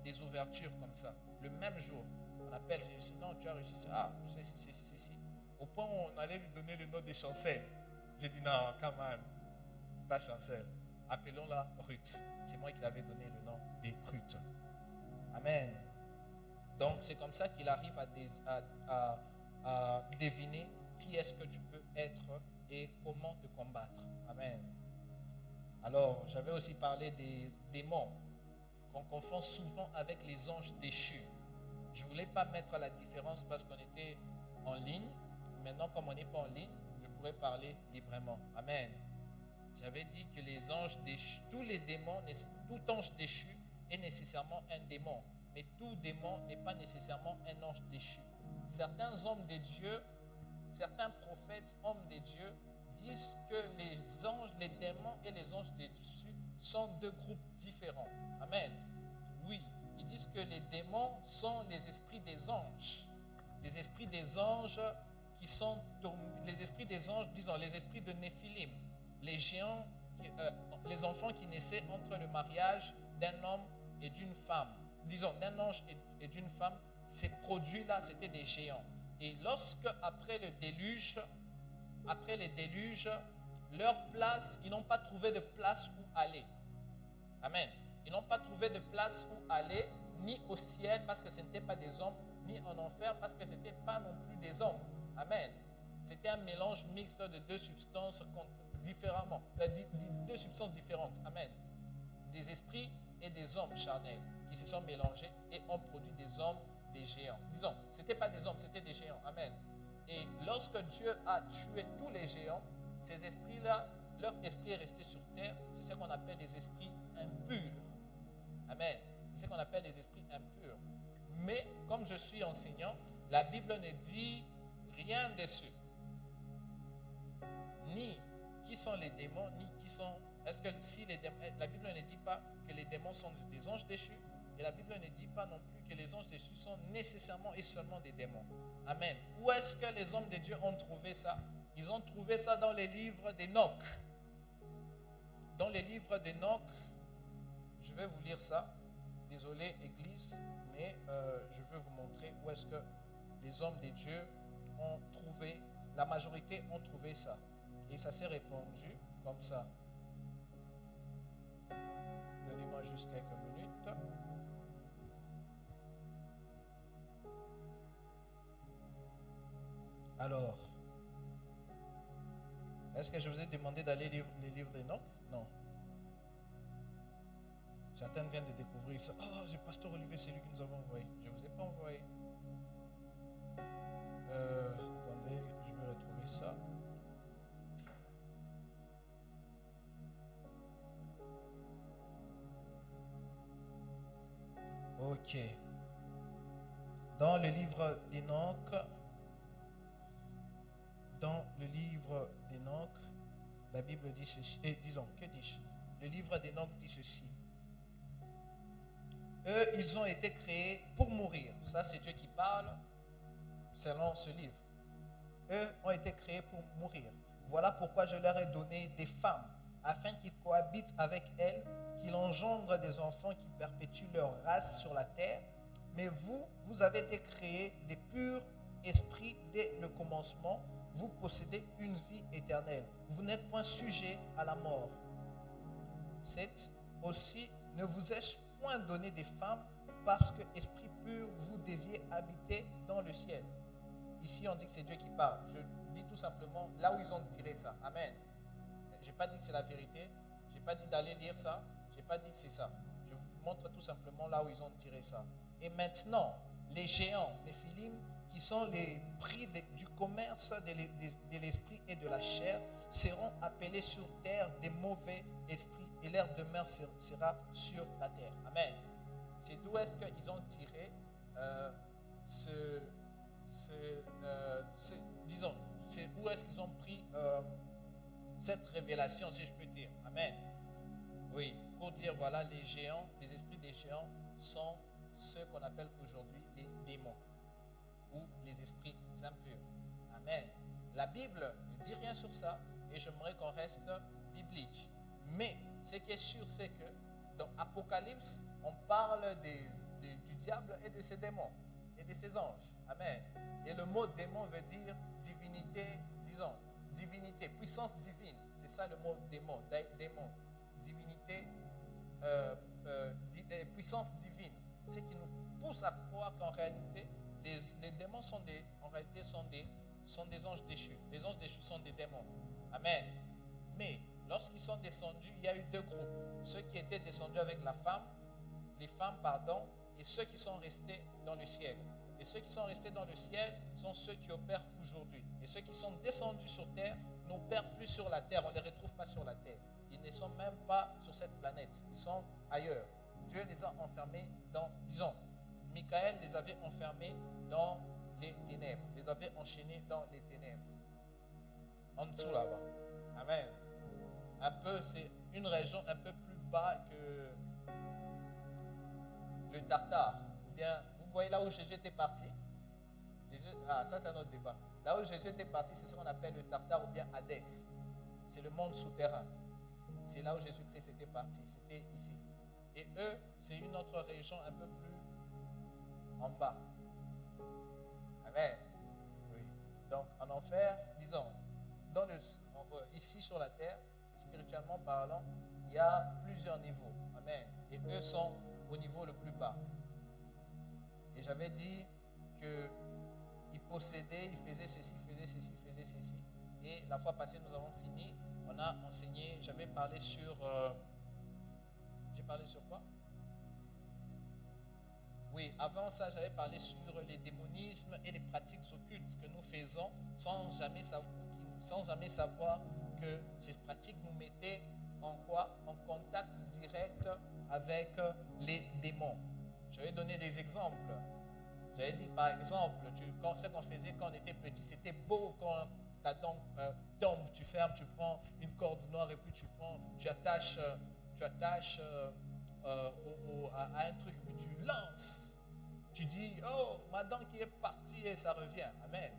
Des ouvertures comme ça. Le même jour, on appelle, non, tu as réussi. Ah, si. Au point où on allait lui donner le nom de Chancel. J'ai dit non, come on, pas Chancel. Appelons-la Ruth. C'est moi qui l'avais donné le nom de Ruth. Amen. Donc, c'est comme ça qu'il arrive à deviner qui est-ce que tu peux être et comment te combattre. Amen. Alors, j'avais aussi parlé des démons qu'on confond souvent avec les anges déchus. Je ne voulais pas mettre la différence parce qu'on était en ligne. Maintenant, comme on n'est pas en ligne, je pourrais parler librement. Amen. J'avais dit que les anges déchus, tous les démons, tout ange déchu est nécessairement un démon. Mais tout démon n'est pas nécessairement un ange déchu. Certains hommes de Dieu, certains prophètes, hommes de Dieu, disent que les anges, les démons et les anges déchus sont deux groupes différents. Amen. Oui, ils disent que les démons sont les esprits des anges. Les esprits des anges qui sont les esprits des anges, disons les esprits de Néphilim, les géants, les enfants qui naissaient entre le mariage d'un homme et d'une femme. Disons, d'un ange et d'une femme, ces produits-là, c'était des géants. Et lorsque, après le déluge, leur place, ils n'ont pas trouvé de place où aller. Amen. Ils n'ont pas trouvé de place où aller, ni au ciel parce que ce n'étaient pas des hommes, ni en enfer parce que ce n'étaient pas non plus des hommes. Amen. C'était un mélange mixte de deux substances différemment, deux substances différentes. Amen. Des esprits et des hommes charnels qui se sont mélangés et ont produit des hommes, des géants. Disons, ce n'étaient pas des hommes, c'était des géants. Amen. Et lorsque Dieu a tué tous les géants, ces esprits-là, leur esprit est resté sur terre. C'est ce qu'on appelle les esprits impurs. Amen. C'est ce qu'on appelle les esprits impurs. Mais comme je suis enseignant, la Bible ne dit rien dessus. Ni qui sont les démons, ni qui sont... Est-ce que si les démons, la Bible ne dit pas que les démons sont des anges déchus, et la Bible ne dit pas non plus que les anges déchus sont nécessairement et seulement des démons. Amen. Où est-ce que les hommes de Dieu ont trouvé ça? Ils ont trouvé ça dans les livres d'Enoch. Dans les livres d'Enoch, je vais vous lire ça. Désolé, Église, mais je veux vous montrer où est-ce que les hommes de Dieu ont trouvé, la majorité ont trouvé ça. Et ça s'est répandu comme ça. Donnez-moi juste quelques minutes. Alors, est-ce que je vous ai demandé d'aller lire les livres d'Enoch? Non. Certaines viennent de découvrir ça. Oh, c'est Pasteur Olivier, c'est lui que nous avons envoyé. Je ne vous ai pas envoyé. Attendez, je vais retrouver ça. Ok. Dans le livre d'Enoch, la Bible dit ceci. Disons, que dis-je? Le livre d'Enoch dit ceci. Eux, ils ont été créés pour mourir. Ça, c'est Dieu qui parle selon ce livre. Eux ont été créés pour mourir. Voilà pourquoi je leur ai donné des femmes, afin qu'ils cohabitent avec elles, qu'ils engendrent des enfants qui perpétuent leur race sur la terre. Mais vous, vous avez été créés des purs esprits dès le commencement. Vous possédez une vie éternelle. Vous n'êtes point sujet à la mort. 7. Aussi, ne vous ai-je point donné des femmes parce que, esprit pur, vous deviez habiter dans le ciel. Ici, on dit que c'est Dieu qui parle. Je dis tout simplement là où ils ont tiré ça. Amen. Je n'ai pas dit que c'est la vérité. Je n'ai pas dit d'aller lire ça. Je n'ai pas dit que c'est ça. Je vous montre tout simplement là où ils ont tiré ça. Et maintenant, les géants, les Néphilim, qui sont les prix du commerce de l'esprit et de la chair, seront appelés sur terre des mauvais esprits et leur demeure sera sur la terre. Amen. C'est d'où est-ce qu'ils ont tiré disons, c'est où est-ce qu'ils ont pris cette révélation, si je peux dire. Amen. Oui, pour dire, voilà, les géants, les esprits des géants sont ceux qu'on appelle aujourd'hui les démons ou les esprits impurs. Amen. La Bible ne dit rien sur ça et j'aimerais qu'on reste biblique. Mais ce qui est sûr, c'est que dans Apocalypse, on parle du diable et de ses démons et de ses anges. Amen. Et le mot démon veut dire divinité, disons, divinité, puissance divine. C'est ça le mot démon, démon, divinité, puissance divine. Ce qui nous pousse à croire qu'en réalité, les démons sont des anges déchus. Les anges déchus sont des démons. Amen. Mais lorsqu'ils sont descendus, il y a eu deux groupes. Ceux qui étaient descendus avec les femmes, et ceux qui sont restés dans le ciel. Et ceux qui sont restés dans le ciel sont ceux qui opèrent aujourd'hui. Et ceux qui sont descendus sur terre n'opèrent plus sur la terre. On ne les retrouve pas sur la terre. Ils ne sont même pas sur cette planète. Ils sont ailleurs. Dieu les a enfermés Michael les avait enfermés dans les ténèbres. Les avait enchaînés dans les ténèbres. En dessous là-bas. Amen. Un peu, c'est une région un peu plus bas que le Tartare. Ou bien, vous voyez là où Jésus était parti? Ça c'est un autre débat. Là où Jésus était parti, c'est ce qu'on appelle le Tartare ou bien Hadès. C'est le monde souterrain. C'est là où Jésus-Christ était parti. C'était ici. Et eux, c'est une autre région un peu plus en bas. Amen. Oui. Donc, en enfer, disons, ici sur la terre, spirituellement parlant, il y a plusieurs niveaux. Amen. Et eux sont au niveau le plus bas. Et j'avais dit qu'ils possédaient, ils faisaient ceci, faisaient ceci. Et la fois passée, nous avons fini. On a enseigné, j'avais parlé sur... j'ai parlé sur quoi? Oui, avant ça, j'avais parlé sur les démonismes et les pratiques occultes que nous faisons sans jamais savoir que ces pratiques nous mettaient en quoi? En contact direct avec les démons. Je vais donner des exemples. J'avais dit par exemple, ce qu'on faisait quand on était petit, c'était beau quand ta dent tombe, tu fermes, tu prends une corde noire et puis tu attaches à un truc et puis tu lances. Tu dis, oh, ma dent qui est partie et ça revient. Amen.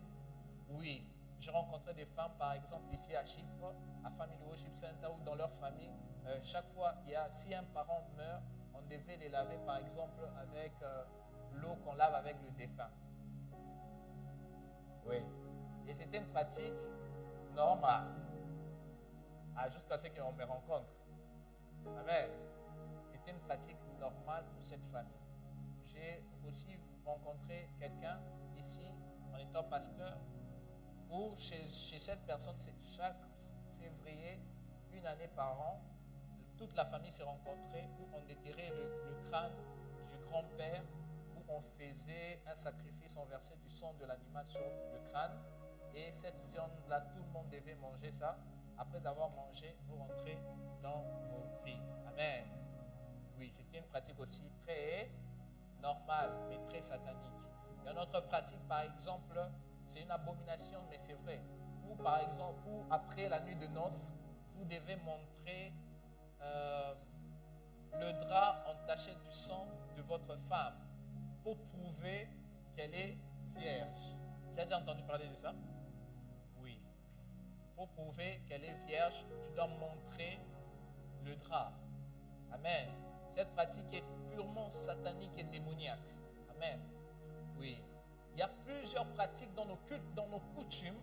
Oui, j'ai rencontré des femmes, par exemple, ici à Chypre, à Family Worship Center, ou dans leur famille, chaque fois, si un parent meurt, on devait les laver, par exemple, avec l'eau qu'on lave avec le défunt. Oui. Et c'était une pratique normale, jusqu'à ce qu'on me rencontre. Amen. C'était une pratique normale pour cette famille. J'ai aussi rencontré quelqu'un ici, en étant pasteur, où chez cette personne, c'est chaque février, une année par an, toute la famille s'est rencontrée, où on déterrait le crâne du grand-père, où on faisait un sacrifice, on versait du sang de l'animal sur le crâne, et cette viande-là, tout le monde devait manger ça. Après avoir mangé, vous rentrez dans vos vies. Amen. Oui, c'était une pratique aussi très normale, mais très satanique. Il y a une autre pratique, par exemple, c'est une abomination, mais c'est vrai. Ou par exemple, après la nuit de noces, vous devez montrer le drap entaché du sang de votre femme pour prouver qu'elle est vierge. Tu as déjà entendu parler de ça? Oui. Pour prouver qu'elle est vierge, tu dois montrer le drap. Amen. Cette pratique est purement satanique et démoniaque. Amen. Oui. Il y a plusieurs pratiques dans nos cultes, dans nos coutumes,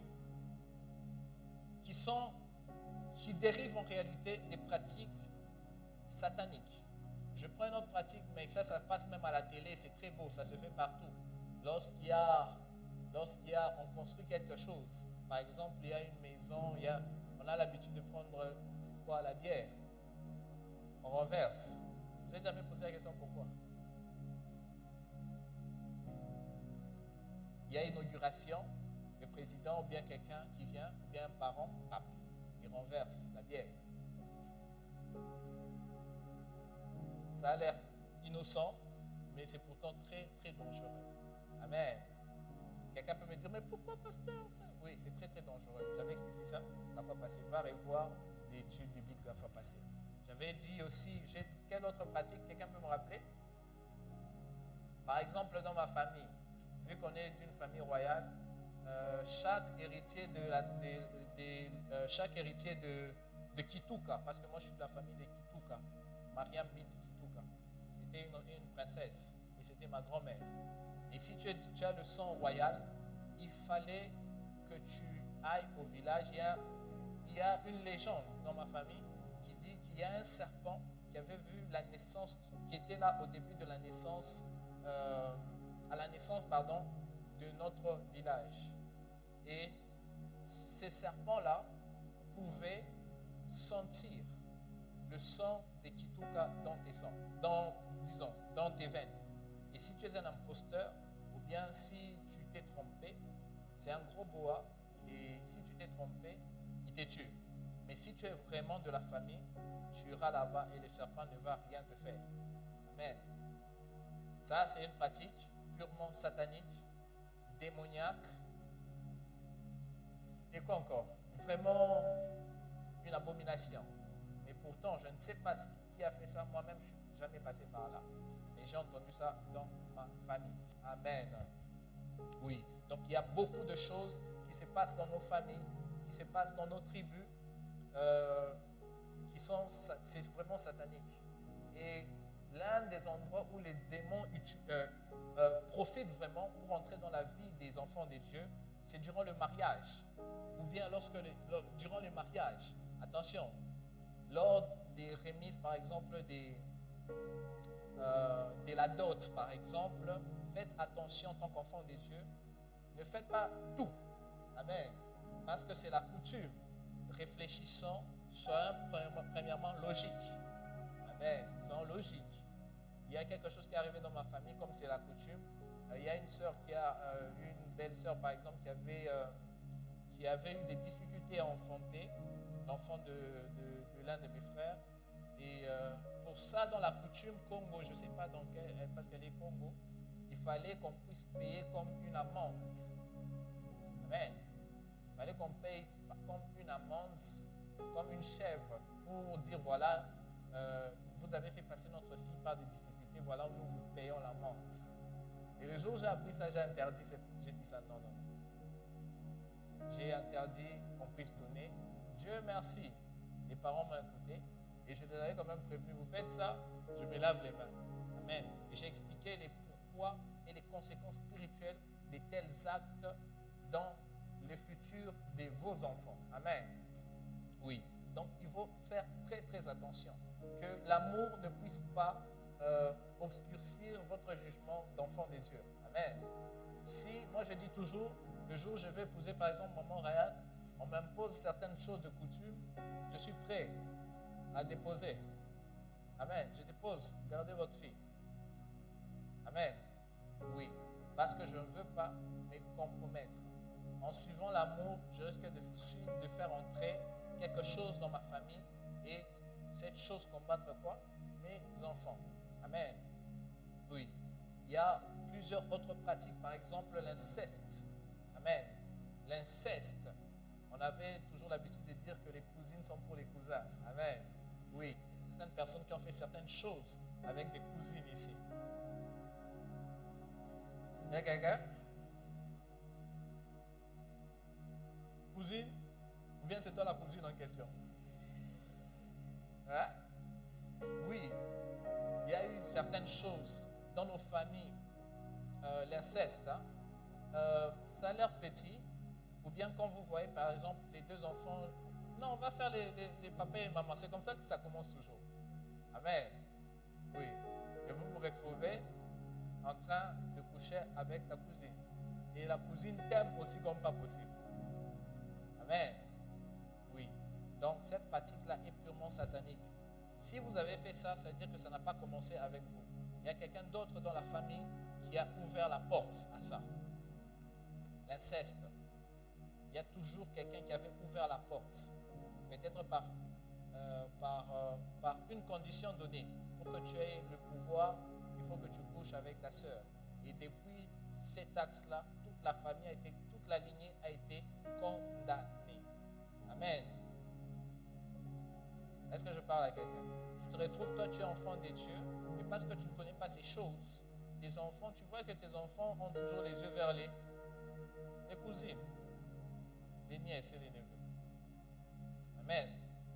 qui dérivent en réalité des pratiques sataniques. Je prends une autre pratique, mais ça passe même à la télé, c'est très beau, ça se fait partout. On construit quelque chose. Par exemple, il y a une maison, on a l'habitude de prendre la bière. On renverse. Vous n'avez jamais posé la question pourquoi? Il y a inauguration, le président ou bien quelqu'un qui vient, ou bien un parent, il renverse la bière. Ça a l'air innocent, mais c'est pourtant très, très dangereux. Amen. Quelqu'un peut me dire, mais pourquoi pasteur ça? Oui, c'est très, très dangereux. J'avais expliqué ça la fois passée. Va revoir l'étude biblique la fois passée. J'avais dit aussi, quelle autre pratique, quelqu'un peut me rappeler? Par exemple, dans ma famille, vu qu'on est d'une famille royale, chaque héritier de Kituka, parce que moi je suis de la famille de Kituka, Mariam Bint Kituka, c'était une princesse et c'était ma grand-mère. Et si tu as le sang royal, il fallait que tu ailles au village. Il y a une légende dans ma famille qui dit qu'il y a un serpent qui avait vu la naissance, qui était là au début de la naissance, de notre village. Et ces serpents-là pouvaient sentir le sang des Kituka dans tes sangs, dans tes veines. Et si tu es un imposteur, ou bien si tu t'es trompé, c'est un gros boa, et si tu t'es trompé, il te tue. Mais si tu es vraiment de la famille, tu iras là-bas et le serpent ne va rien te faire. Amen. Ça, c'est une pratique purement satanique, démoniaque. Et quoi encore? Vraiment une abomination. Mais pourtant, je ne sais pas qui a fait ça. Moi-même, je ne suis jamais passé par là. Et j'ai entendu ça dans ma famille. Amen. Oui. Donc, il y a beaucoup de choses qui se passent dans nos familles, qui se passent dans nos tribus, c'est vraiment satanique. Et l'un des endroits où les démons profitent vraiment pour entrer dans la vie des enfants de Dieu, c'est durant le mariage. Ou bien durant le mariage. Attention, lors des remises, par exemple, de la dot, par exemple, faites attention en tant qu'enfant de Dieu. Ne faites pas tout. Amen. Parce que c'est la coutume. Réfléchissons, soyons premièrement logiques. Amen. Soyons logiques. Il y a quelque chose qui est arrivé dans ma famille, comme c'est la coutume. Il y a une sœur une belle sœur, par exemple, qui avait eu des difficultés à enfanter. l'enfant de l'un de mes frères. Et pour ça, dans la coutume Congo, je ne sais pas dans quel, parce qu'elle est Congo, il fallait qu'on puisse payer comme une amende. Amen. Il fallait qu'on paye comme une amende, comme une chèvre, pour dire voilà, vous avez fait passer notre fille par des difficultés, voilà, nous vous payons l'amende. Et le jour où j'ai appris ça, j'ai interdit, j'ai dit ça, non. J'ai interdit qu'on puisse donner. Dieu merci, les parents m'ont écouté et je les avais quand même prévenu, vous faites ça, je me lave les mains. Amen. Et j'ai expliqué les pourquoi et les conséquences spirituelles de tels actes dans le futur de vos enfants. Amen. Oui. Donc il faut faire très très attention que l'amour ne puisse pas obscurcir votre jugement d'enfant des dieux. Amen. Si, moi je dis toujours, le jour où je vais épouser par exemple maman Ryan, on m'impose certaines choses de coutume, je suis prêt à déposer. Amen. Je dépose, gardez votre fille. Amen. Oui. Parce que je ne veux pas me compromettre. En suivant l'amour, je risque de faire entrer quelque chose dans ma famille et cette chose combattre quoi? Mes enfants. Amen. Oui. Il y a plusieurs autres pratiques, par exemple l'inceste. Amen. L'inceste. On avait toujours l'habitude de dire que les cousines sont pour les cousins. Amen. Oui. Certaines personnes qui ont fait certaines choses avec des cousines ici. Il y a quelqu'un? Cousine? Ou bien c'est toi la cousine en question? Hein? Oui. Il y a eu certaines choses dans nos familles. L'inceste, hein? Ça a l'air petit. Ou bien quand vous voyez par exemple les deux enfants, non, on va faire les papas et maman. C'est comme ça que ça commence toujours. Amen. Oui. Et vous vous retrouvez en train de coucher avec ta cousine. Et la cousine t'aime aussi comme pas possible. Amen. Oui. Donc cette pratique-là est purement satanique. Si vous avez fait ça, ça veut dire que ça n'a pas commencé avec vous. Il y a quelqu'un d'autre dans la famille qui a ouvert la porte à ça. L'inceste. Il y a toujours quelqu'un qui avait ouvert la porte. Peut-être par une condition donnée. Pour que tu aies le pouvoir, il faut que tu couches avec ta sœur. Et depuis cet axe-là, toute la famille toute la lignée a été condamnée. Amen. Est-ce que je parle à quelqu'un? Tu te retrouves, toi tu es enfant des dieux, et parce que tu ne connais pas ces choses, tes enfants, tu vois que tes enfants ont toujours les yeux vers les cousines, les nièces et les neveux. Amen.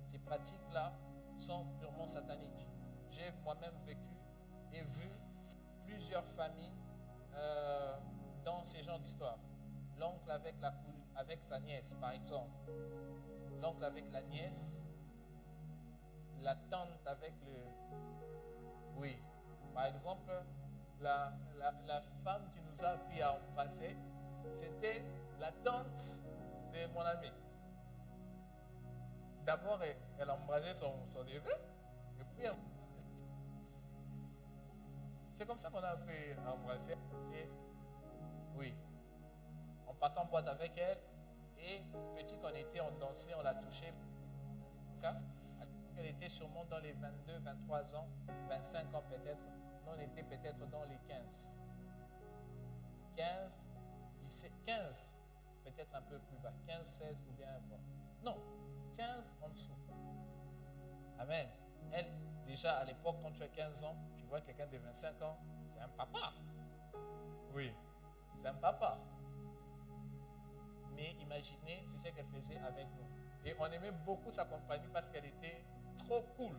Ces pratiques-là sont purement sataniques. J'ai moi-même vécu et vu plusieurs familles dans ces genres d'histoires. L'oncle avec sa nièce, par exemple. L'oncle avec la nièce. La tante avec le... Oui. Par exemple, la femme qui nous a appris à embrasser, c'était la tante de mon ami. D'abord, elle a embrassé son neveu, et puis c'est comme ça qu'on a appris à embrasser. Et oui, on partait en boîte avec elle, et petit qu'on était, on dansait, on l'a touchée. Elle était sûrement dans les 22, 23 ans, 25 ans peut-être. Nous, on était peut-être dans les 15. 15, 17, 15, peut-être un peu plus bas. 15, 16 ou bien quoi. Non, 15 en dessous. Amen. Elle, déjà à l'époque, quand tu as 15 ans, tu vois quelqu'un de 25 ans, c'est un papa. Oui, c'est un papa. Mais imaginez, c'est ce qu'elle faisait avec nous. Et on aimait beaucoup sa compagnie parce qu'elle était trop cool.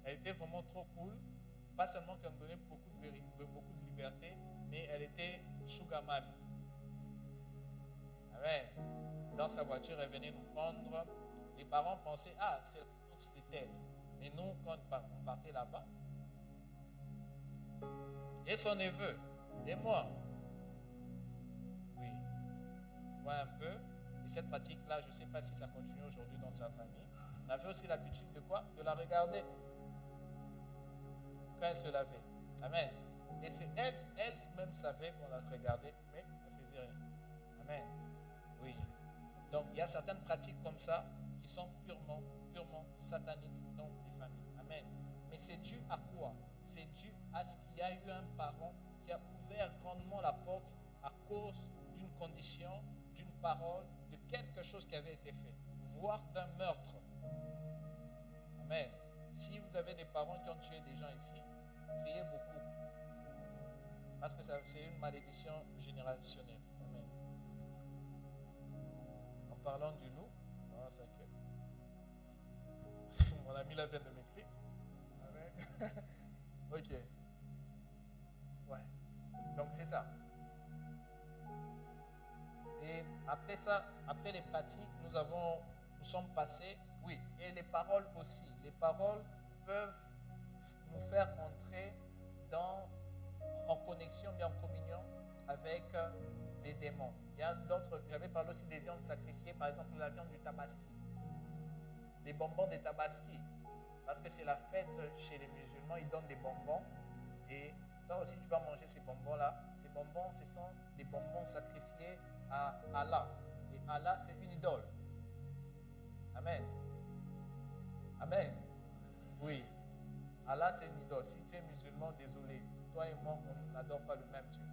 Elle était vraiment trop cool. Pas seulement qu'elle me donnait beaucoup de liberté, mais elle était sugar mommy. Amen. Dans sa voiture, elle venait nous prendre. Les parents pensaient, ah, c'est la route de telle. Mais nous, quand on partait là-bas, et son neveu, et moi, oui, voilà un peu. Et cette pratique-là, je ne sais pas si ça continue aujourd'hui dans sa famille. On avait aussi l'habitude de quoi? De la regarder quand elle se lavait. Amen. Et c'est elle-même savait qu'on la regardait, mais elle ne faisait rien. Amen. Oui. Donc, il y a certaines pratiques comme ça qui sont purement sataniques dans les familles. Amen. Mais c'est dû à quoi? C'est dû à ce qu'il y a eu un parent qui a ouvert grandement la porte à cause d'une condition, d'une parole, de quelque chose qui avait été fait, voire d'un meurtre. Amen. Si vous avez des parents qui ont tué des gens ici, priez beaucoup. Parce que c'est une malédiction générationnelle. Amen. En parlant du loup, non, c'est que mon ami là vient de m'écrire. Amen. Ok. Ouais. Donc c'est ça. Et après ça, après les pratiques, nous sommes passés, oui, et les paroles aussi. Les paroles peuvent nous faire entrer en connexion, bien en communion avec les démons. Il y a d'autres, j'avais parlé aussi des viandes sacrifiées, par exemple la viande du tabaski, les bonbons des tabaski, parce que c'est la fête chez les musulmans, ils donnent des bonbons, et toi aussi tu vas manger ces bonbons-là. Ces bonbons, ce sont des bonbons sacrifiés à Allah, et Allah c'est une idole. Amen. Amen. Oui. Allah c'est une idole. Si tu es musulman, désolé, toi et moi, on n'adore pas le même Dieu.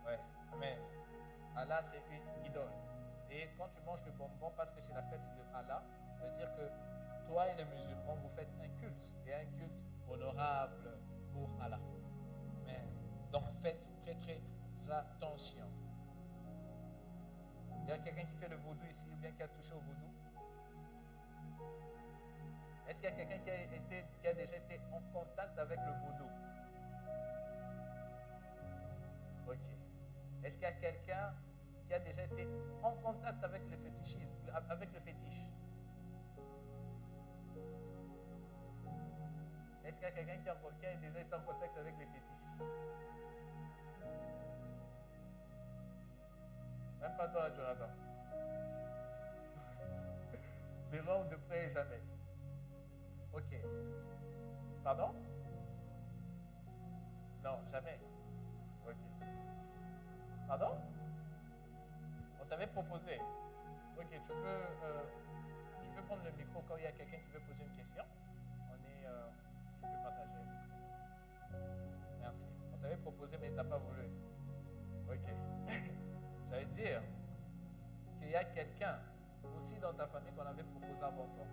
Ouais, amen. Allah, c'est une idole. Et quand tu manges le bonbon, parce que c'est la fête de Allah, ça veut dire que toi et les musulmans, vous faites un culte, et un culte honorable pour Allah. Amen. Donc, faites très, très attention. Il y a quelqu'un qui fait le vaudou ici, ou bien qui a touché au vaudou? Est-ce qu'il y a quelqu'un qui a déjà été en contact avec le vaudou? Ok. Est-ce qu'il y a quelqu'un qui a déjà été en contact avec le fétichisme, avec le fétiche? Est-ce qu'il y a quelqu'un qui a déjà été en contact avec les fétiches? Même pas toi, Jonathan. De loin ou de près, jamais. Ok. Pardon? Non, jamais. Ok. Pardon? On t'avait proposé. Ok, tu peux prendre le micro quand il y a quelqu'un qui veut poser une question. Tu peux partager le micro. Merci. On t'avait proposé, mais tu n'as pas voulu. Ok. Ça veut dire qu'il y a quelqu'un aussi dans ta famille qu'on avait proposé avant toi.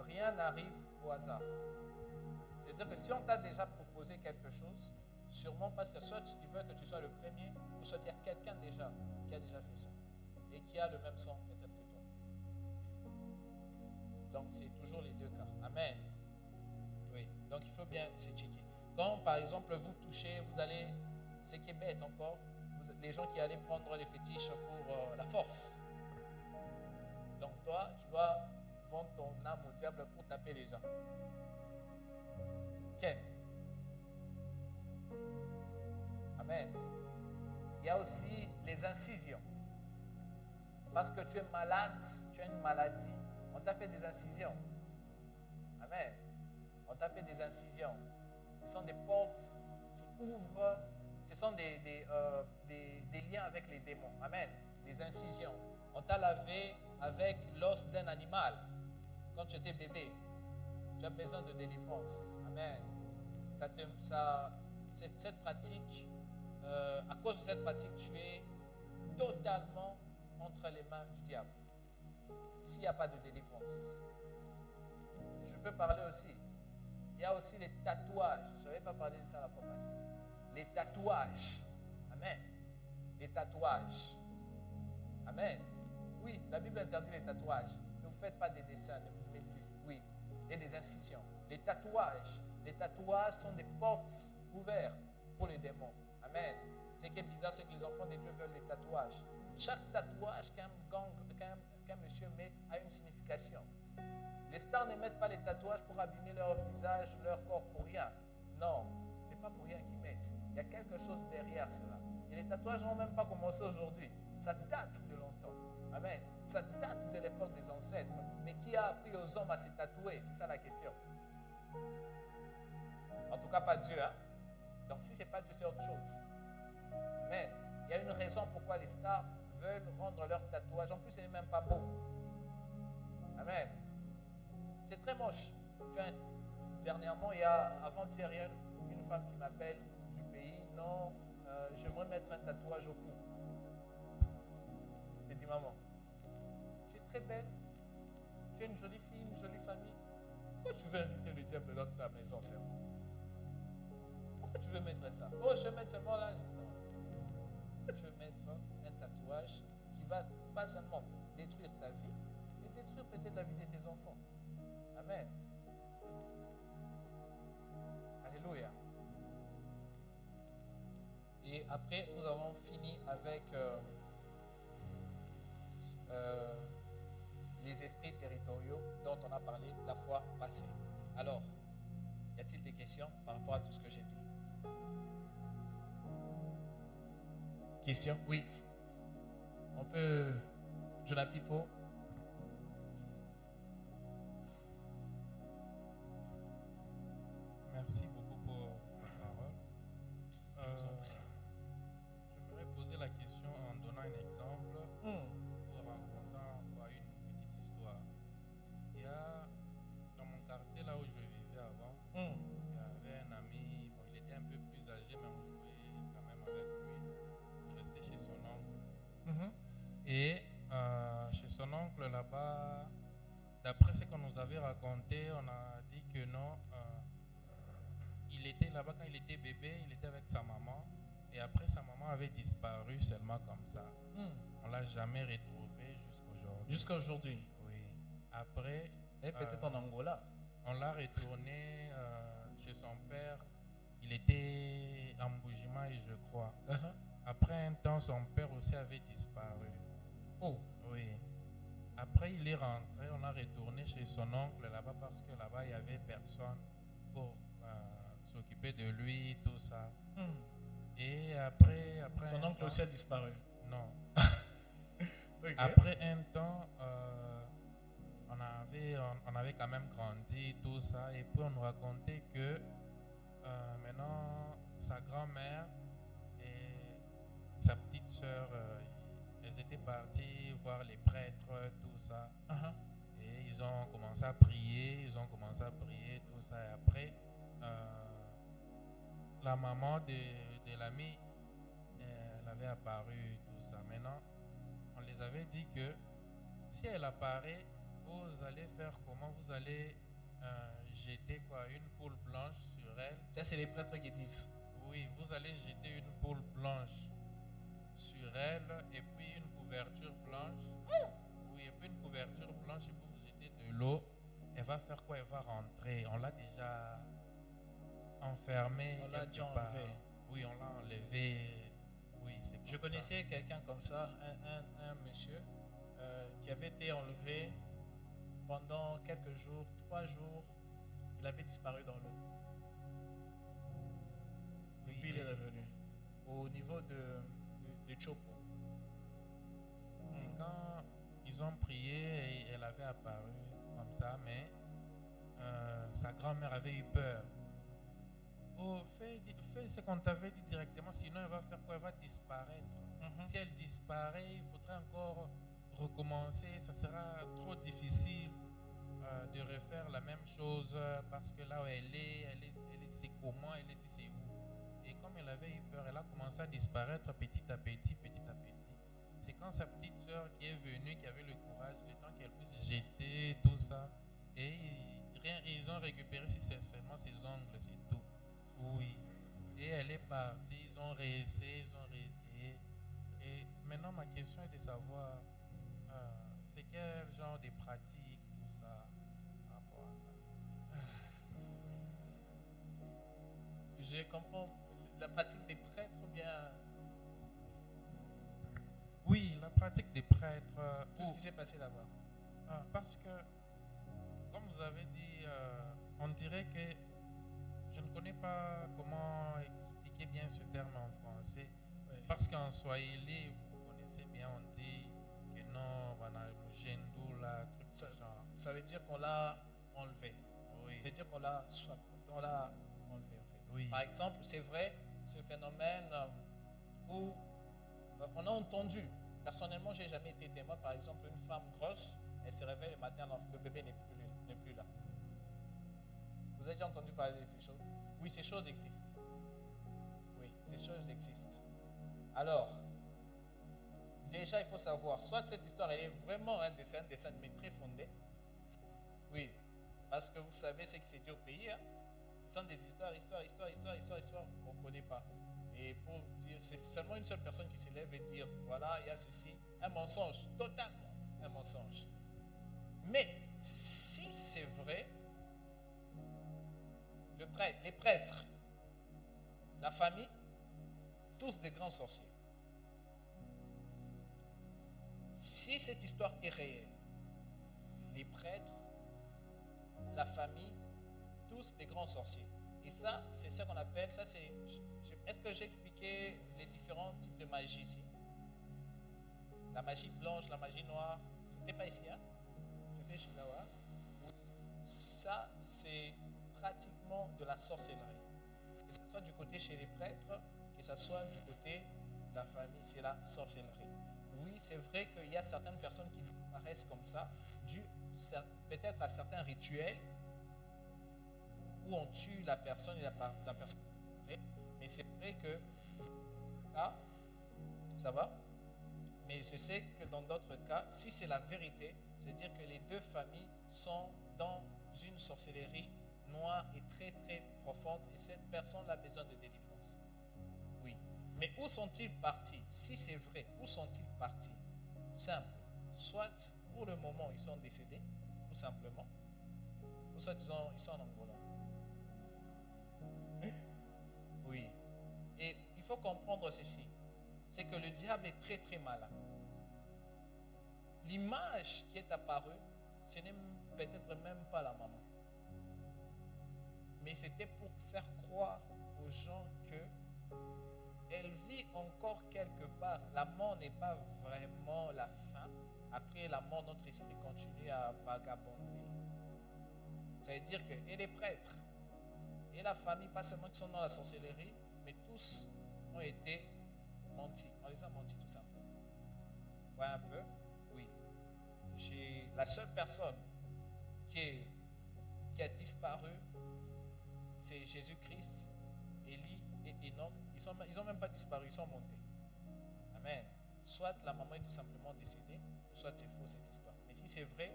Rien n'arrive au hasard. C'est-à-dire que si on t'a déjà proposé quelque chose, sûrement parce que soit il veut que tu sois le premier, ou soit il y a quelqu'un déjà qui a déjà fait ça et qui a le même sang peut-être que toi. Donc c'est toujours les deux cas. Amen. Oui. Donc il faut bien se checker. Quand par exemple vous touchez, vous allez, ce qui est bête encore, les gens qui allaient prendre les fétiches pour la force. Donc toi, tu dois vendre ton âme au diable pour taper les gens. Ken. Amen. Il y a aussi les incisions. Parce que tu es malade, tu as une maladie, on t'a fait des incisions. Amen. On t'a fait des incisions. Ce sont des portes qui ouvrent, ce sont des liens avec les démons. Amen. Des incisions. On t'a lavé avec l'os d'un animal. Quand tu étais bébé, tu as besoin de délivrance. Amen. Cette pratique, à cause de cette pratique, tu es totalement entre les mains du diable. S'il n'y a pas de délivrance. Je peux parler aussi. Il y a aussi les tatouages. Je n'avais pas parlé de ça la fois passée. Les tatouages. Amen. Les tatouages. Amen. Oui, la Bible interdit les tatouages. Ne vous faites pas des dessins. Oui, et des incisions. Les tatouages sont des portes ouvertes pour les démons. Amen. Ce qui est bizarre, c'est que les enfants des dieux veulent des tatouages. Chaque tatouage qu'un monsieur met a une signification. Les stars ne mettent pas les tatouages pour abîmer leur visage, leur corps pour rien. Non, c'est pas pour rien qu'ils mettent. Il y a quelque chose derrière cela. Et les tatouages n'ont même pas commencé aujourd'hui. Ça date de longtemps. Amen. Ça date de l'époque des ancêtres. Mais qui a appris aux hommes à se tatouer? C'est ça la question. En tout cas, pas Dieu. Hein? Donc, si ce n'est pas Dieu, c'est autre chose. Amen. Il y a une raison pourquoi les stars veulent rendre leur tatouage. En plus, ce n'est même pas beau. Amen. C'est très moche. Dernièrement, il y a avant-hier, il y a une femme qui m'appelle du pays. Non, j'aimerais mettre un tatouage au cou. J'ai dit, maman, tu es très belle. Tu es une jolie fille, une jolie famille. Pourquoi tu veux inviter le diable dans ta maison, seulement? Pourquoi tu veux mettre ça? Oh, je vais mettre seulement là. Non. Pourquoi tu veux mettre un tatouage qui va pas seulement détruire ta vie, mais détruire peut-être la vie de tes enfants? Amen. Alléluia. Et après, nous avons fini avec les esprits territoriaux dont on a parlé la fois passée. Alors, y a-t-il des questions par rapport à tout ce que j'ai dit? Questions? Oui. On peut... Jonah Pipo. Merci beaucoup pour la parole. J'aimerais poser la question en donnant un exemple ou en racontant une petite histoire. Il y a dans mon quartier là où je vivais avant, il y avait un ami, bon, il était un peu plus âgé, mais on jouait quand même avec lui. Il restait chez son oncle. Et chez son oncle là-bas, d'après ce qu'on nous avait raconté, on a dit que non. Il était là-bas quand il était bébé, il était avec sa maman. Et après, sa maman avait disparu seulement comme ça. On ne l'a jamais retrouvé jusqu'aujourd'hui. Jusqu'à aujourd'hui. Oui. Après. Et peut-être en Angola. On l'a retourné chez son père. Il était en Bujimaï, je crois. Après un temps, son père aussi avait disparu. Oh. Oui. Après, il est rentré. On l'a retourné chez son oncle là-bas parce que là-bas, il n'y avait personne pour s'occuper de lui, tout ça. Et après son oncle aussi a disparu. Non. Okay. Après un temps, on avait quand même grandi, tout ça. Et puis on nous racontait que maintenant, sa grand-mère et sa petite soeur, elles étaient parties voir les prêtres, tout ça. Et ils ont commencé à prier, tout ça. Et après, la maman de l'ami, elle avait apparu, tout ça. Maintenant, on les avait dit que si elle apparaît, vous allez faire comment? Vous allez jeter une poule blanche sur elle. Ça, c'est les prêtres qui disent. Oui, vous allez jeter une poule blanche sur elle et puis une couverture blanche. Oui, et puis une couverture blanche et puis vous jetez de l'eau. Elle va faire quoi? Elle va rentrer. On l'a déjà enfermée. On l'a déjà enlevé. Oui, on l'a enlevé. Oui, c'est Je connaissais quelqu'un comme ça, un monsieur qui avait été enlevé pendant quelques jours, 3 jours. Il avait disparu dans l'eau. Et puis il est revenu au niveau de Chopo. Et quand ils ont prié, elle avait apparu comme ça, mais sa grand-mère avait eu peur. Oh, fais ce qu'on t'avait dit directement, sinon elle va faire quoi? Elle va disparaître. Si elle disparaît, il faudrait encore recommencer. Ça sera trop difficile de refaire la même chose parce que là où elle est c'est comment, elle est si c'est où. Et comme elle avait eu peur, elle a commencé à disparaître petit à petit. C'est quand sa petite soeur qui est venue, qui avait le courage, le temps qu'elle puisse jeter tout ça, et ils ont récupéré seulement ses ongles, c'est tout. Oui. Et elle est partie, ils ont réessayé. Et maintenant, ma question est de savoir, c'est quel genre de pratique, tout ça, par rapport à ça. Je comprends la pratique des prêtres ou bien... Oui, la pratique des prêtres. Tout ce qui s'est passé là-bas. Parce que, comme vous avez dit, on dirait que je ne connais pas comment expliquer bien ce terme en français. Oui. Parce qu'en swahili, vous connaissez bien, on dit que non, on a gendou là, truc ça, genre. Ça veut dire qu'on l'a enlevé. Oui. Ça veut dire qu'on l'a enlevé. Oui. Par exemple, c'est vrai, ce phénomène où on a entendu Personnellement, j'ai jamais été témoin. Par exemple, une femme grosse, elle se réveille le matin, le bébé n'est plus là. Vous avez déjà entendu parler de ces choses? Oui, ces choses existent. Oui, ces choses existent. Alors, déjà, il faut savoir, soit cette histoire elle est vraiment un dessin mais très fondé. Oui, parce que vous savez ce qui s'est dit au pays. Hein? Ce sont des histoires, on ne connaît pas. Et pour dire, c'est seulement une seule personne qui s'élève et dire, voilà, il y a ceci, un mensonge, totalement un mensonge. Mais si c'est vrai, les prêtres, la famille, tous des grands sorciers. Si cette histoire est réelle, les prêtres, la famille, tous des grands sorciers. Et ça, c'est ce qu'on appelle, ça c'est, est-ce que j'ai expliqué les différents types de magie ici? La magie blanche, la magie noire, c'était pas ici, hein? C'était chez Lawa. Ça, c'est pratiquement de la sorcellerie. Que ce soit du côté chez les prêtres, que ce soit du côté de la famille, c'est la sorcellerie. Oui, c'est vrai qu'il y a certaines personnes qui disparaissent comme ça, dû peut-être à certains rituels où on tue la personne et la personne. Mais c'est vrai que là, ça va. Mais je sais que dans d'autres cas, si c'est la vérité, c'est-à-dire que les deux familles sont dans une sorcellerie noire et très très profonde et cette personne a besoin de délivrance. Oui. Mais où sont-ils partis? Si c'est vrai, où sont-ils partis? Simple. Soit pour le moment ils sont décédés, tout simplement, ou soit ils sont en Angola. Oui. Et il faut comprendre ceci, c'est que le diable est très très malin. L'image qui est apparue, ce n'est peut-être même pas la maman. Mais c'était pour faire croire aux gens que elle vit encore quelque part. La mort n'est pas vraiment la fin. Après la mort, notre esprit continue à vagabonder. Ça veut dire que et les prêtres et la famille, pas seulement qui sont dans la sorcellerie, mais tous ont été mentis. On les a mentis tout simplement. Vous voyez un peu? Oui. La seule personne qui a disparu, c'est Jésus-Christ, Élie et Enoch. Ils n'ont même pas disparu, ils sont montés. Amen. Soit la maman est tout simplement décédée, soit c'est faux cette histoire. Mais si c'est vrai,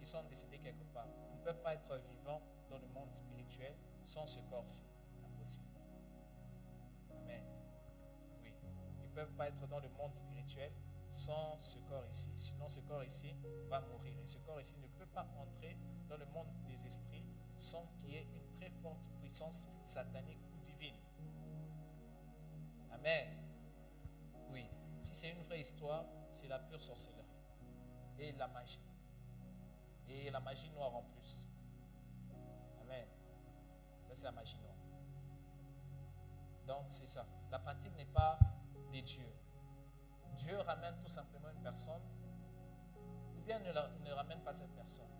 ils sont décédés quelque part. Ils ne peuvent pas être vivants dans le monde spirituel sans ce corps-ci. Impossible. Amen. Oui. Ils ne peuvent pas être dans le monde spirituel sans ce corps ici. Sinon, ce corps ici va mourir. Et ce corps ici ne peut pas entrer dans le monde des esprits sans qu'il y ait une très forte puissance satanique ou divine. Amen. Oui. Si c'est une vraie histoire, c'est la pure sorcellerie. Et la magie. Et la magie noire en plus. Amen. Ça, c'est la magie noire. Donc, c'est ça. La pratique n'est pas des dieux. Dieu ramène tout simplement une personne, ou bien ne ramène pas cette personne.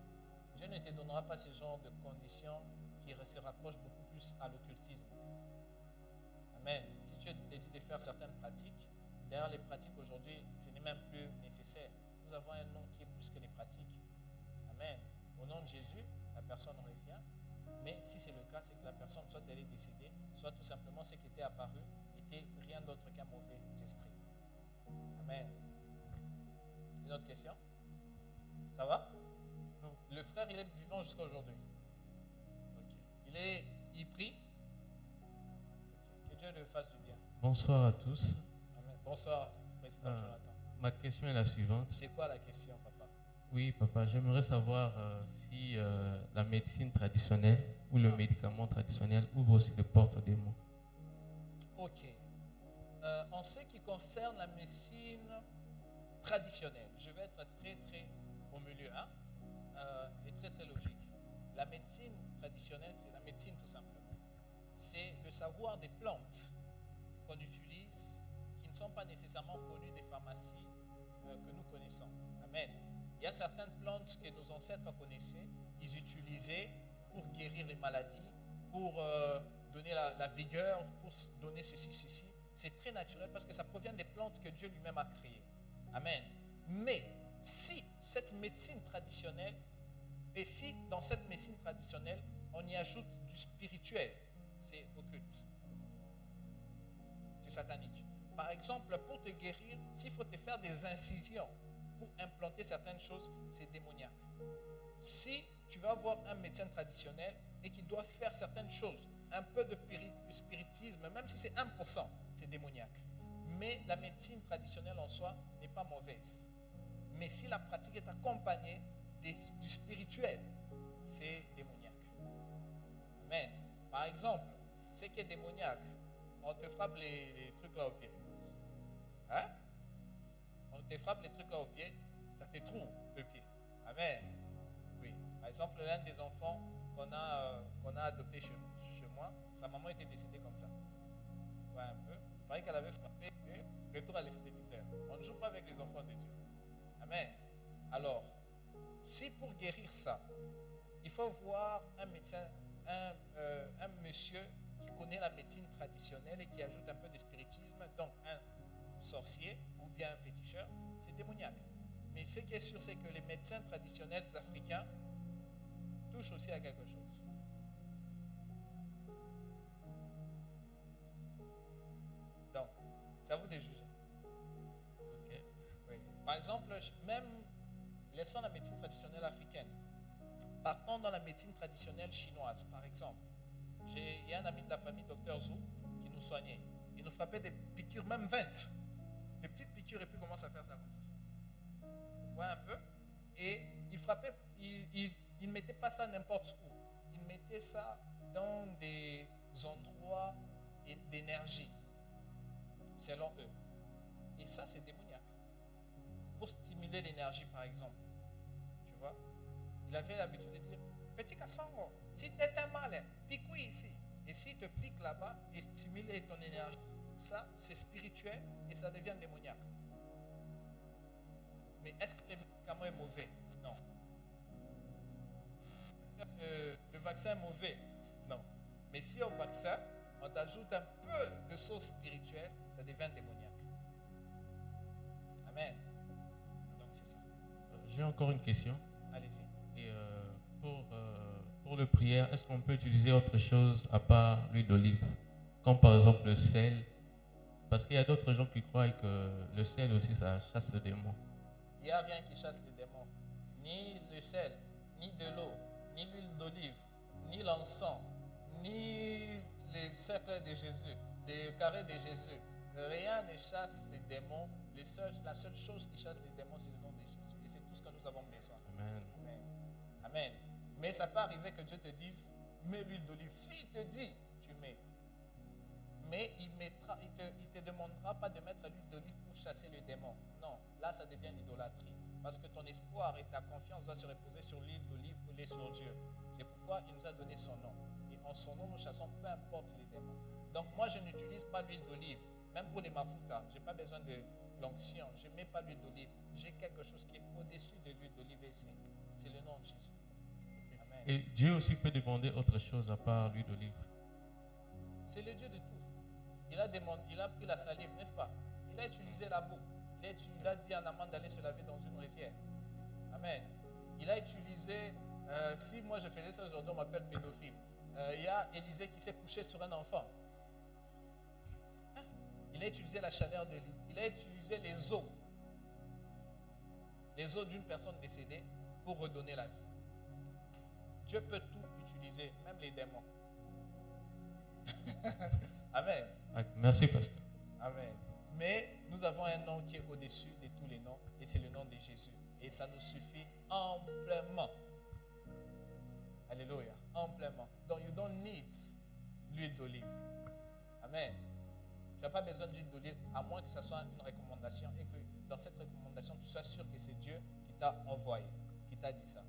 Dieu ne te donnera pas ce genre de conditions qui se rapprochent beaucoup plus à l'occultisme. Amen. Si tu es dit de faire certaines pratiques, d'ailleurs les pratiques aujourd'hui, ce n'est même plus nécessaire. Nous avons un nom qui est plus que les pratiques. Amen. Au nom de Jésus, la personne revient. Mais si c'est le cas, c'est que la personne soit elle est décédée, soit tout simplement ce qui était apparu n'était rien d'autre qu'un mauvais esprit. Amen. Une autre question? Ça va? Non. Le frère, il est vivant jusqu'à aujourd'hui. Okay. Il prie. Okay. Que Dieu le fasse du bien. Bonsoir à tous. Amen. Bonsoir, président Jonathan. Ma question est la suivante. C'est quoi la question, papa? Oui, papa, j'aimerais savoir si la médecine traditionnelle ou le médicament traditionnel ouvre aussi les portes des mots. Ok. En ce qui concerne la médecine traditionnelle, je vais être très très au milieu, hein, et très très logique. La médecine traditionnelle, c'est la médecine tout simplement. C'est le savoir des plantes qu'on utilise, qui ne sont pas nécessairement connues des pharmacies que nous connaissons. Amen. Il y a certaines plantes que nos ancêtres connaissaient, ils utilisaient pour guérir les maladies, pour donner la vigueur, pour donner ceci. C'est très naturel parce que ça provient des plantes que Dieu lui-même a créées. Amen. Mais si cette médecine traditionnelle, et si dans cette médecine traditionnelle, on y ajoute du spirituel, c'est occulte. C'est satanique. Par exemple, pour te guérir, s'il faut te faire des incisions pour implanter certaines choses, c'est démoniaque. Si tu vas voir un médecin traditionnel et qu'il doit faire certaines choses, un peu de spiritisme, même si c'est 1%, c'est démoniaque. Mais la médecine traditionnelle en soi n'est pas mauvaise. Mais si la pratique est accompagnée du spirituel, c'est démoniaque. Amen. Par exemple, ce qui est démoniaque, on te frappe les trucs là au pied. Hein? On te frappe les trucs là au pied, ça te trouve le pied. Amen. Oui. Par exemple, l'un des enfants qu'on a adopté chez moi, sa maman était décédée comme ça. Ouais, un peu. Il paraît qu'elle avait frappé et retour à l'expéditeur. On ne joue pas avec les enfants de Dieu. Amen. Alors, si pour guérir ça, il faut voir un médecin, un monsieur qui connaît la médecine traditionnelle et qui ajoute un peu de spiritisme, donc un sorcier ou bien un féticheur, c'est démoniaque. Mais ce qui est sûr, c'est que les médecins traditionnels africains touchent aussi à quelque chose. Donc, c'est à vous de juger. Ok. Oui. Par exemple, même laissons la médecine traditionnelle africaine. Partons dans la médecine traditionnelle chinoise, par exemple. Il y a un ami de la famille, Dr Zhou, qui nous soignait. Il nous frappait des piqûres, même 20. Des petites piqûres, et puis il commence à faire ça comme ça. Vous voyez un peu? Et il frappait, il ne mettait pas ça n'importe où. Il mettait ça dans des endroits d'énergie, selon eux. Et ça, c'est démoniaque. Pour stimuler l'énergie, par exemple. Tu vois? Il avait l'habitude de dire, petit Kassongo, si tu es mal, pique ici. Et s'il te pique là-bas et stimule ton énergie, ça, c'est spirituel et ça devient démoniaque. Mais est-ce que le médicament est mauvais? Non. Est-ce que le vaccin est mauvais? Non. Mais si au vaccin, on t'ajoute un peu de sauce spirituelle, ça devient démoniaque. Amen. Donc c'est ça. J'ai encore une question. Allez-y. Et pour le prière, est-ce qu'on peut utiliser autre chose à part l'huile d'olive? Comme par exemple le sel. Parce qu'il y a d'autres gens qui croient que le sel aussi, ça chasse le démon. Il n'y a rien qui chasse les démons. Ni le sel, ni de l'eau, ni l'huile d'olive, ni l'encens, ni les cercles de Jésus, les carrés de Jésus. Rien ne chasse les démons. La seule chose qui chasse les démons, c'est le nom de Jésus. Et c'est tout ce que nous avons besoin. Amen. Amen. Amen. Mais ça peut arriver que Dieu te dise, mets l'huile d'olive. S'il te dit, tu mets. Mais il te demandera pas de mettre l'huile d'olive pour chasser le démon. Non, là ça devient l'idolâtrie. Parce que ton espoir et ta confiance doivent se reposer sur l'huile d'olive coulée sur Dieu. C'est pourquoi il nous a donné son nom. Et en son nom, nous chassons peu importe les démons. Donc moi, je n'utilise pas l'huile d'olive. Même pour les mafuta, je n'ai pas besoin de l'onction. Je ne mets pas l'huile d'olive. J'ai quelque chose qui est au-dessus de l'huile d'olive et c'est le nom de Jésus. Amen. Et Dieu aussi peut demander autre chose à part l'huile d'olive. C'est le Dieu de tout. Il a pris la salive, n'est-ce pas? Il a utilisé la boue. Il a dit à Naaman d'aller se laver dans une rivière. Amen. Il a utilisé, si moi je faisais ça aujourd'hui, on m'appelle pédophile. Il y a Élisée qui s'est couché sur un enfant. Hein? Il a utilisé la chaleur de l'île. Il a utilisé les eaux d'une personne décédée pour redonner la vie. Dieu peut tout utiliser, même les démons. Amen. Merci, pasteur. Amen. Mais nous avons un nom qui est au-dessus de tous les noms et c'est le nom de Jésus. Et ça nous suffit amplement. Alléluia. Amplement. Donc, you don't need l'huile d'olive. Amen. Tu n'as pas besoin d'huile d'olive à moins que ce soit une recommandation et que dans cette recommandation, tu sois sûr que c'est Dieu qui t'a envoyé, qui t'a dit ça.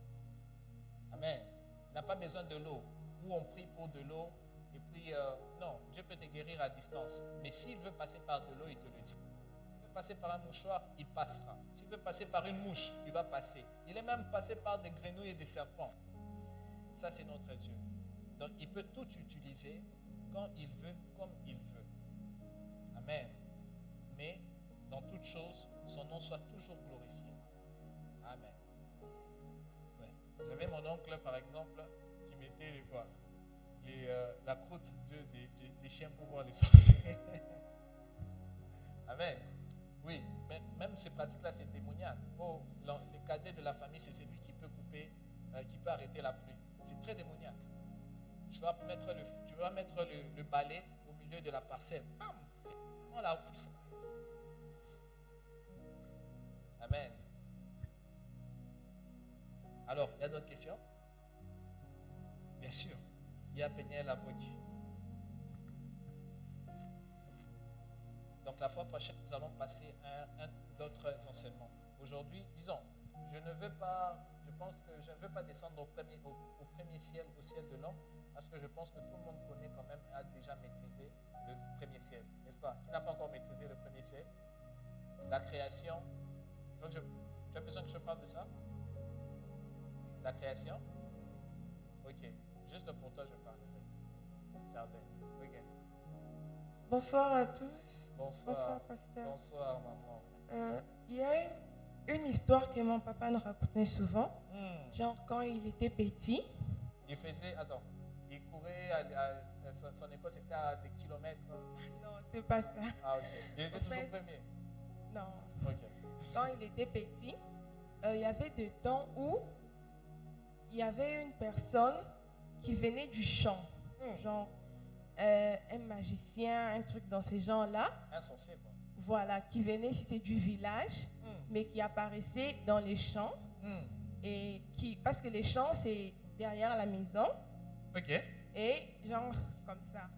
Amen. Tu n'as pas besoin de l'eau. Où on prie pour de l'eau. Et puis, non, Dieu peut te guérir à distance. Mais s'il veut passer par de l'eau, il te le dit. S'il veut passer par un mouchoir, il passera. S'il veut passer par une mouche, il va passer. Il est même passé par des grenouilles et des serpents. Ça, c'est notre Dieu. Donc, il peut tout utiliser quand il veut, comme il veut. Amen. Mais dans toutes choses, son nom soit toujours glorifié. Amen. Ouais. J'avais mon oncle, par exemple, qui mettait la croûte des chiens pour voir les sorciers. Amen. Oui, mais même ces pratiques-là, c'est démoniaque. Oh, le cadet de la famille, c'est celui qui peut couper, qui peut arrêter la pluie. C'est très démoniaque. Tu vas mettre le balai au milieu de la parcelle. Bam! On la puissance. Amen. Alors, il y a d'autres questions? Bien sûr. Il y a Peniel Avoc. Donc la fois prochaine, nous allons passer à d'autres enseignements. Aujourd'hui, disons, je pense que je ne veux pas descendre au premier ciel, au ciel de l'homme, parce que je pense que tout le monde connaît quand même, a déjà maîtrisé le premier ciel, n'est-ce pas? Qui n'a pas encore maîtrisé le premier ciel? La création. Tu as besoin que je parle de ça? La création? Ok. Juste pour toi, je parlerai. Jardin. Ok. Bonsoir à tous. Bonsoir. pasteur. Bonsoir, maman. Il y a une histoire que mon papa nous racontait souvent. Genre quand il était petit. Il courait à son école, c'était à des kilomètres. Non, c'est pas ça. Ah, ok. Il était En toujours fait, premier. Non. Ok. Quand il était petit, il y avait des temps où il y avait une personne qui venait du champ. Genre un magicien, un truc dans ces genres-là. Insensé, quoi. Voilà, qui venait, c'était du village, mais qui apparaissait dans les champs. Et parce que les champs, c'est derrière la maison. Ok. Et genre, comme ça.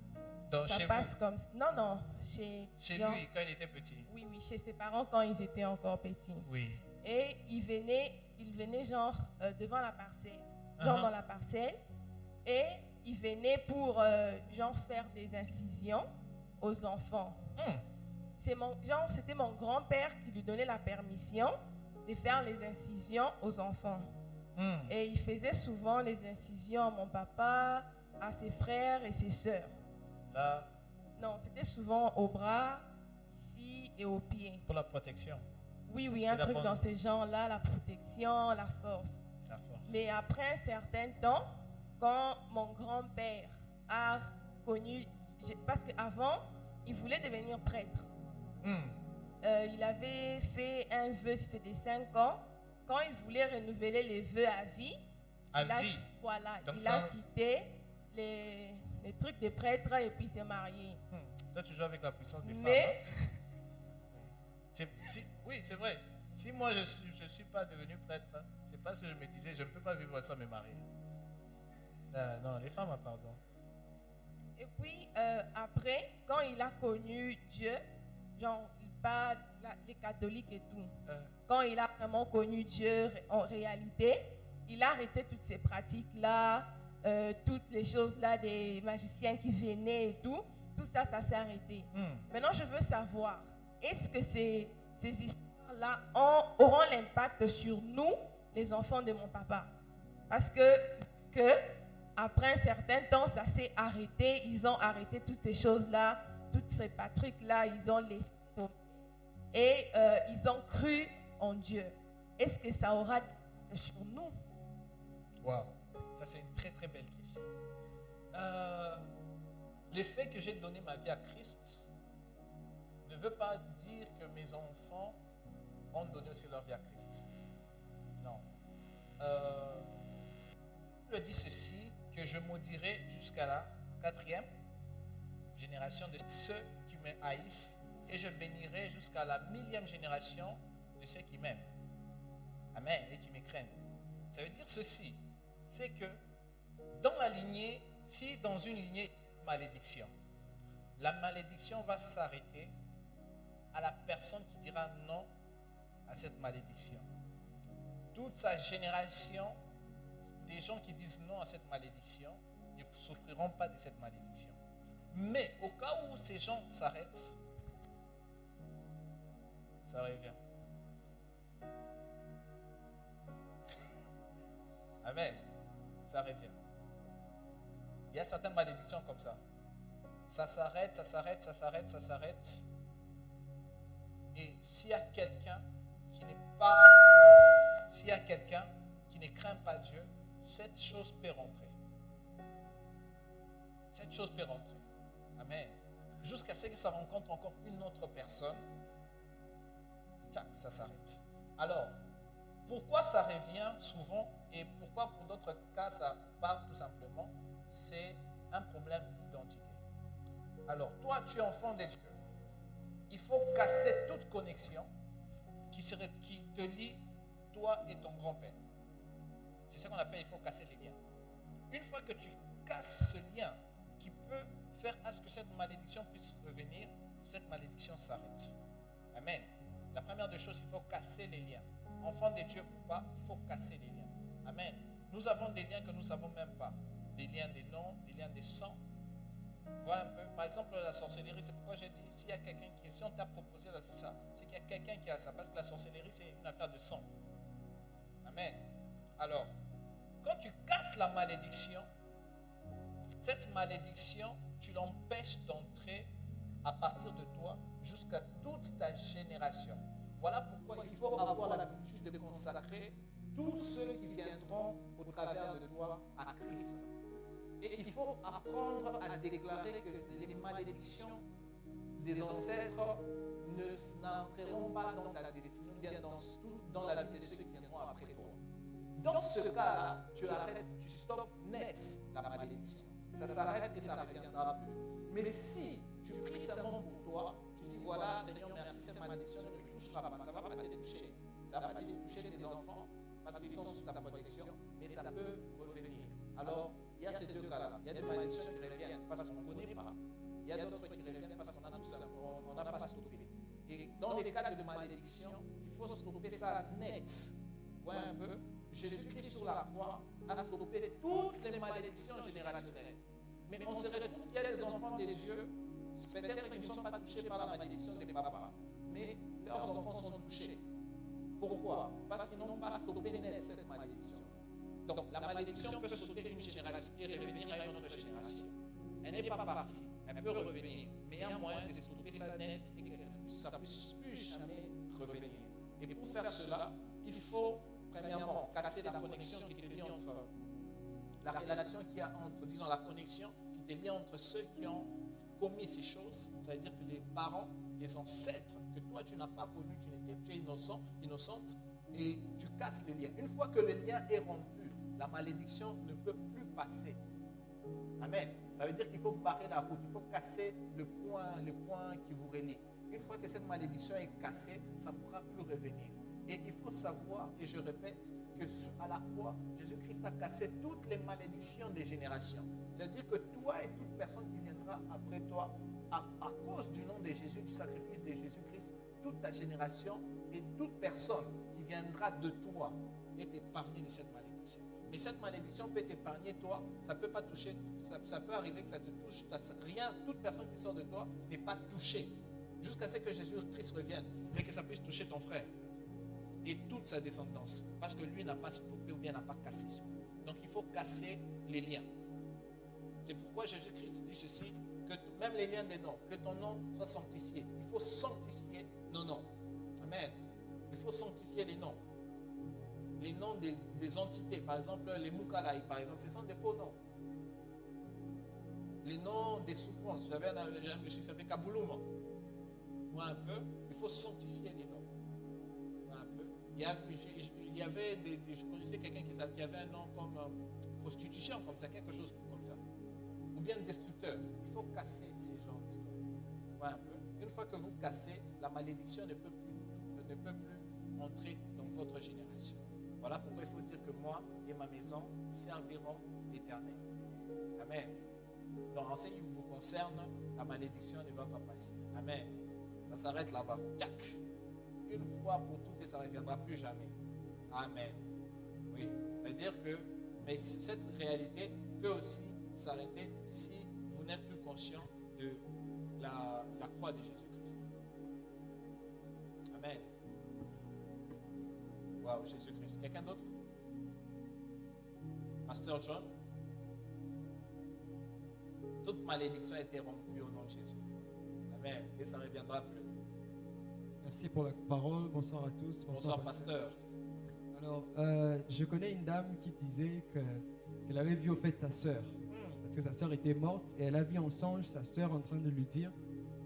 Donc, Ça chez passe vous? comme ça. Non, chez genre, lui, quand il était petit? Oui, chez ses parents quand ils étaient encore petits. Oui. Et il venait genre devant la parcelle, genre dans la parcelle. Et il venait pour genre faire des incisions aux enfants. C'était mon grand-père qui lui donnait la permission de faire les incisions aux enfants. Et il faisait souvent les incisions à mon papa, à ses frères et ses sœurs. Là, Non, c'était souvent au bras, ici et aux pieds. pour la protection, Oui, un truc dans ces genres-là, la protection, la force. la force. Mais après un certain temps, quand mon grand-père a connu, parce qu'avant, il voulait devenir prêtre. Il avait fait un vœu, c'était 5 ans. Quand il voulait renouveler les vœux à vie, voilà, Donc il a quitté les trucs de prêtre et puis s'est marié. Là, tu joues avec la puissance des Mais, femmes. Oui, c'est vrai. Si moi, je ne suis pas devenu prêtre, c'est parce que je me disais, je ne peux pas vivre sans me marier. Non, les femmes, pardon. et puis, après, quand il a connu Dieu, genre, les catholiques et tout, quand il a vraiment connu Dieu en réalité, il a arrêté toutes ces pratiques-là, toutes les choses-là des magiciens qui venaient et tout ça, ça s'est arrêté. Maintenant, je veux savoir, est-ce que ces histoires-là auront l'impact sur nous, les enfants de mon papa? Parce que après un certain temps, ça s'est arrêté, ils ont arrêté toutes ces choses-là, toutes ces pratiques-là, ils ont laissé tomber. Et ils ont cru en Dieu. Est-ce que ça aura sur nous? Wow, ça c'est une très très belle question. Le fait que j'ai donné ma vie à Christ ne veut pas dire que mes enfants ont donné aussi leur vie à Christ. Non. Je dis ceci, que je maudirai jusqu'à la 4e génération de ceux qui me haïssent et je bénirai jusqu'à la 1000e génération de ceux qui m'aiment. Amen. Et qui me craignent. Ça veut dire ceci, c'est que dans la lignée, si dans une lignée malédiction, la malédiction va s'arrêter à la personne qui dira non à cette malédiction. Toute sa génération, des gens qui disent non à cette malédiction, ne souffriront pas de cette malédiction. Mais au cas où ces gens s'arrêtent, ça revient. Amen. Ça revient. Il y a certaines malédictions comme ça. Ça s'arrête, ça s'arrête, ça s'arrête, ça s'arrête. Et s'il y a quelqu'un qui ne craint pas Dieu, cette chose peut rentrer. Cette chose peut rentrer. Amen. Jusqu'à ce que ça rencontre encore une autre personne, ça s'arrête. Alors, pourquoi ça revient souvent et pourquoi pour d'autres cas ça part tout simplement, c'est un problème d'identité. Alors, toi, tu es enfant de Dieu. Il faut casser toute connexion qui te lie, toi et ton grand-père. C'est ça qu'on appelle, il faut casser les liens. Une fois que tu casses ce lien qui peut faire à ce que cette malédiction puisse revenir, cette malédiction s'arrête. Amen. La première des choses, il faut casser les liens. Enfant de Dieu ou pas, il faut casser les liens. Amen. Nous avons des liens que nous ne savons même pas. Des liens des noms, des liens des sangs. Voilà un peu. Par exemple, la sorcellerie, c'est pourquoi j'ai dit, s'il y a quelqu'un qui, si on t'a proposé ça, c'est qu'il y a quelqu'un qui a ça. Parce que la sorcellerie, c'est une affaire de sang. Amen. Alors, quand tu casses la malédiction, cette malédiction, tu l'empêches d'entrer à partir de toi jusqu'à toute ta génération. Voilà pourquoi il faut avoir l'habitude de consacrer tous ceux qui viendront au travers de toi à Christ. Et il faut apprendre à déclarer que les malédictions des ancêtres n'entreront pas dans ta destinée, bien dans la vie de ceux qui viendront après toi. Dans ce cas-là, tu arrêtes, tu stoppes net la malédiction. Ça s'arrête et ça ne reviendra plus. Mais si tu pries seulement pour toi, tu dis voilà, Seigneur, merci, cette malédiction ne me touchera pas. Ça ne va pas te toucher. Ça ne va pas te toucher tes enfants parce qu'ils sont sous ta protection, mais ça peut revenir. Alors, il y a ces deux cas-là. Il y a des malédictions qui reviennent parce qu'on ne connaît pas. Il y a d'autres qui reviennent parce qu'on a tout ça, on n'a pas stoppé. Et dans les cas de malédiction, il faut stopper ça net. Voyez un peu, Jésus-Christ sur la croix a stoppé toutes les malédictions générationnelles. Mais on se retrouve qu'il y a des enfants de Dieu, peut-être qu'ils ne sont pas touchés par la malédiction des papas, mais leurs enfants sont touchés. Pourquoi? Parce qu'ils n'ont pas stoppé net cette malédiction. Donc la malédiction peut sauter une génération et revenir à une autre génération. Elle n'est pas partie, elle peut revenir, mais il y a moyen de stopper ça net et que ça ne puisse plus jamais revenir. Et pour faire cela, il faut premièrement casser la connexion qui est liée entre la relation qu'il y a entre, disons la connexion qui est liée entre ceux qui ont commis ces choses, ça veut dire que les parents, les ancêtres que toi tu n'as pas connus, tu es innocent, innocente, et tu casses le lien. Une fois que le lien est rompu, la malédiction ne peut plus passer. Amen. Ça veut dire qu'il faut barrer la route, il faut casser le point qui vous relie. Une fois que cette malédiction est cassée, ça ne pourra plus revenir. Et il faut savoir, et je répète, qu'à la croix, Jésus-Christ a cassé toutes les malédictions des générations. C'est-à-dire que toi et toute personne qui viendra après toi, à cause du nom de Jésus, du sacrifice de Jésus-Christ, toute ta génération et toute personne qui viendra de toi est épargnée de cette malédiction. Mais cette malédiction peut t'épargner toi, ça ne peut pas toucher, ça peut arriver que ça te touche, rien, toute personne qui sort de toi n'est pas touchée, jusqu'à ce que Jésus-Christ revienne, mais que ça puisse toucher ton frère et toute sa descendance, parce que lui n'a pas stoppé ou bien n'a pas cassé cela. Donc il faut casser les liens. C'est pourquoi Jésus-Christ dit ceci, que même les liens des noms, que ton nom soit sanctifié. Il faut sanctifier nos noms. Amen. Il faut sanctifier les noms. Les noms des entités, par exemple les Mukalaï, par exemple, ce sont des faux noms. Les noms des souffrances, j'avais un monsieur qui s'appelait Kaboulouma. Moi un peu, il faut sanctifier les noms. Moi un peu. Il y avait je connaissais quelqu'un qui avait un nom comme prostitution, comme ça, quelque chose comme ça. Ou bien destructeur. Il faut casser ces genres d'histoires. Ouais, un peu. Une fois que vous cassez, la malédiction ne peut plus entrer dans votre génération. Voilà pourquoi il faut dire que moi et ma maison serviront l'Éternel. Amen. Donc, en ce qui vous concerne, la malédiction ne va pas passer. Amen. Ça s'arrête là-bas. Tchac. Une fois pour toutes et ça ne reviendra plus jamais. Amen. Oui. C'est-à-dire que, mais cette réalité peut aussi s'arrêter si vous n'êtes plus conscient de la croix de Jésus-Christ. Amen. Waouh, Jésus-Christ. Quelqu'un d'autre? Pasteur John? Toute malédiction a été rompue au nom de Jésus. Amen. Et ça ne reviendra plus. Merci pour la parole. Bonsoir à tous. Bonsoir, pasteur. Alors, je connais une dame qui disait qu'elle avait vu au fait sa sœur. Parce que sa sœur était morte et elle a vu en songe sa sœur en train de lui dire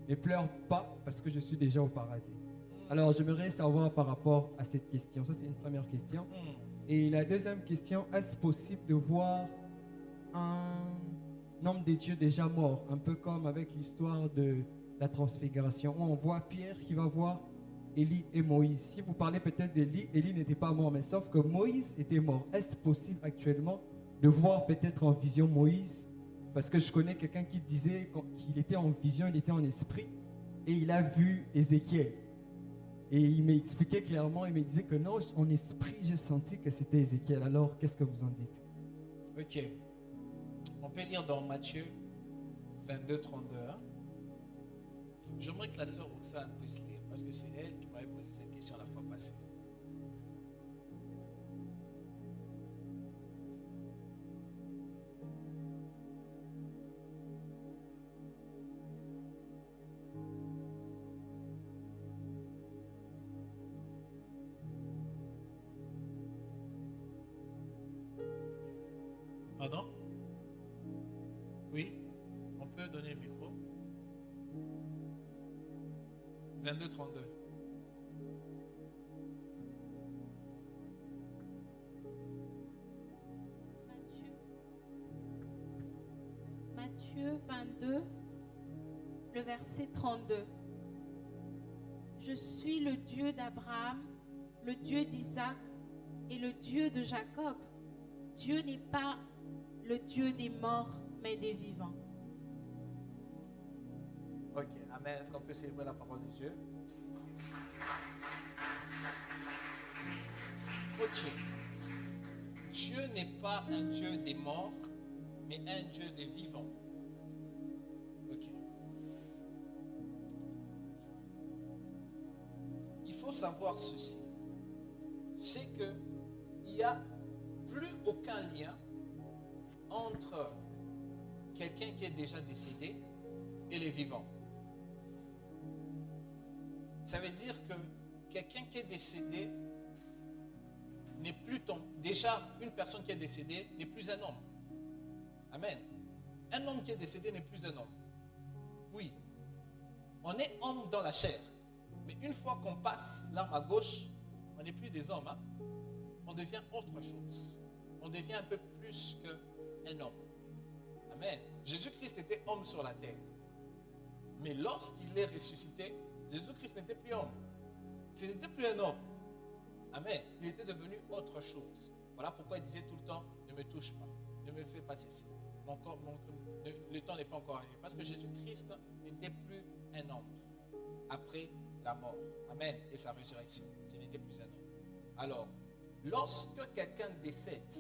ne pleure pas parce que je suis déjà au paradis. Alors, j'aimerais savoir par rapport à cette question. Ça, c'est une première question. Et la deuxième question, est-ce possible de voir un homme de Dieu déjà mort, un peu comme avec l'histoire de la transfiguration, où on voit Pierre qui va voir Élie et Moïse. Si vous parlez peut-être d'Élie, Élie n'était pas mort, mais sauf que Moïse était mort. Est-ce possible actuellement de voir peut-être en vision Moïse? Parce que je connais quelqu'un qui disait qu'il était en vision, il était en esprit, et il a vu Ézéchiel. Et il m'a expliqué clairement, il me disait que non, en esprit, j'ai senti que c'était Ézéchiel. Alors, qu'est-ce que vous en dites? Ok. On peut lire dans Matthieu 22, 32. J'aimerais que la sœur Roxane puisse lire, parce que c'est elle qui m'avait posé cette question la fois passée. Pardon? Oui? On peut donner le micro? 22, 32. Matthieu 22, le verset 32. Je suis le Dieu d'Abraham, le Dieu d'Isaac et le Dieu de Jacob. Dieu n'est pas le Dieu des morts, mais des vivants. Ok, amen. Est-ce qu'on peut célébrer la parole de Dieu? Ok. Dieu n'est pas un Dieu des morts, mais un Dieu des vivants. Ok. Il faut savoir ceci. C'est que il n'y a plus aucun lien entre quelqu'un qui est déjà décédé et les vivants. Ça veut dire que quelqu'un qui est décédé n'est plus déjà une personne qui est décédée n'est plus un homme. Amen. Un homme qui est décédé n'est plus un homme. Oui. On est homme dans la chair. Mais une fois qu'on passe l'arme à gauche, on n'est plus des hommes. On devient autre chose. On devient un peu plus qu'un homme. Amen. Jésus-Christ était homme sur la terre. Mais lorsqu'il est ressuscité, Jésus-Christ n'était plus homme. Ce n'était plus un homme. Amen. Il était devenu autre chose. Voilà pourquoi il disait tout le temps, ne me touche pas, ne me fais pas ceci. Le temps n'est pas encore arrivé. Parce que Jésus-Christ n'était plus un homme après la mort. Amen. Et sa résurrection. Ce n'était plus un homme. Alors, lorsque quelqu'un décède,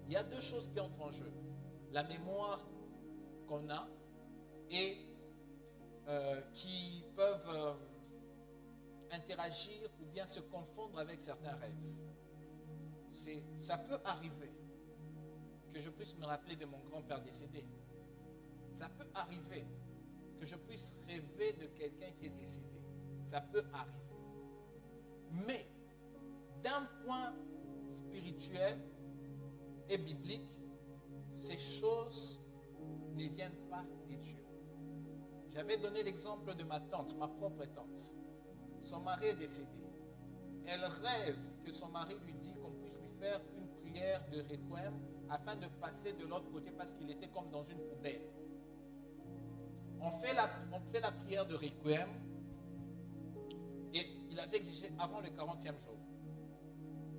il y a deux choses qui entrent en jeu. La mémoire qu'on a et qui peuvent interagir ou bien se confondre avec certains rêves. Ça peut arriver que je puisse me rappeler de mon grand-père décédé. Ça peut arriver que je puisse rêver de quelqu'un qui est décédé. Ça peut arriver. Mais d'un point spirituel et biblique, ces choses ne viennent pas des dieux. J'avais donné l'exemple de ma tante, ma propre tante. Son mari est décédé. Elle rêve que son mari lui dit qu'on puisse lui faire une prière de requiem afin de passer de l'autre côté parce qu'il était comme dans une poubelle. On fait la prière de requiem et il avait exigé avant le 40e jour.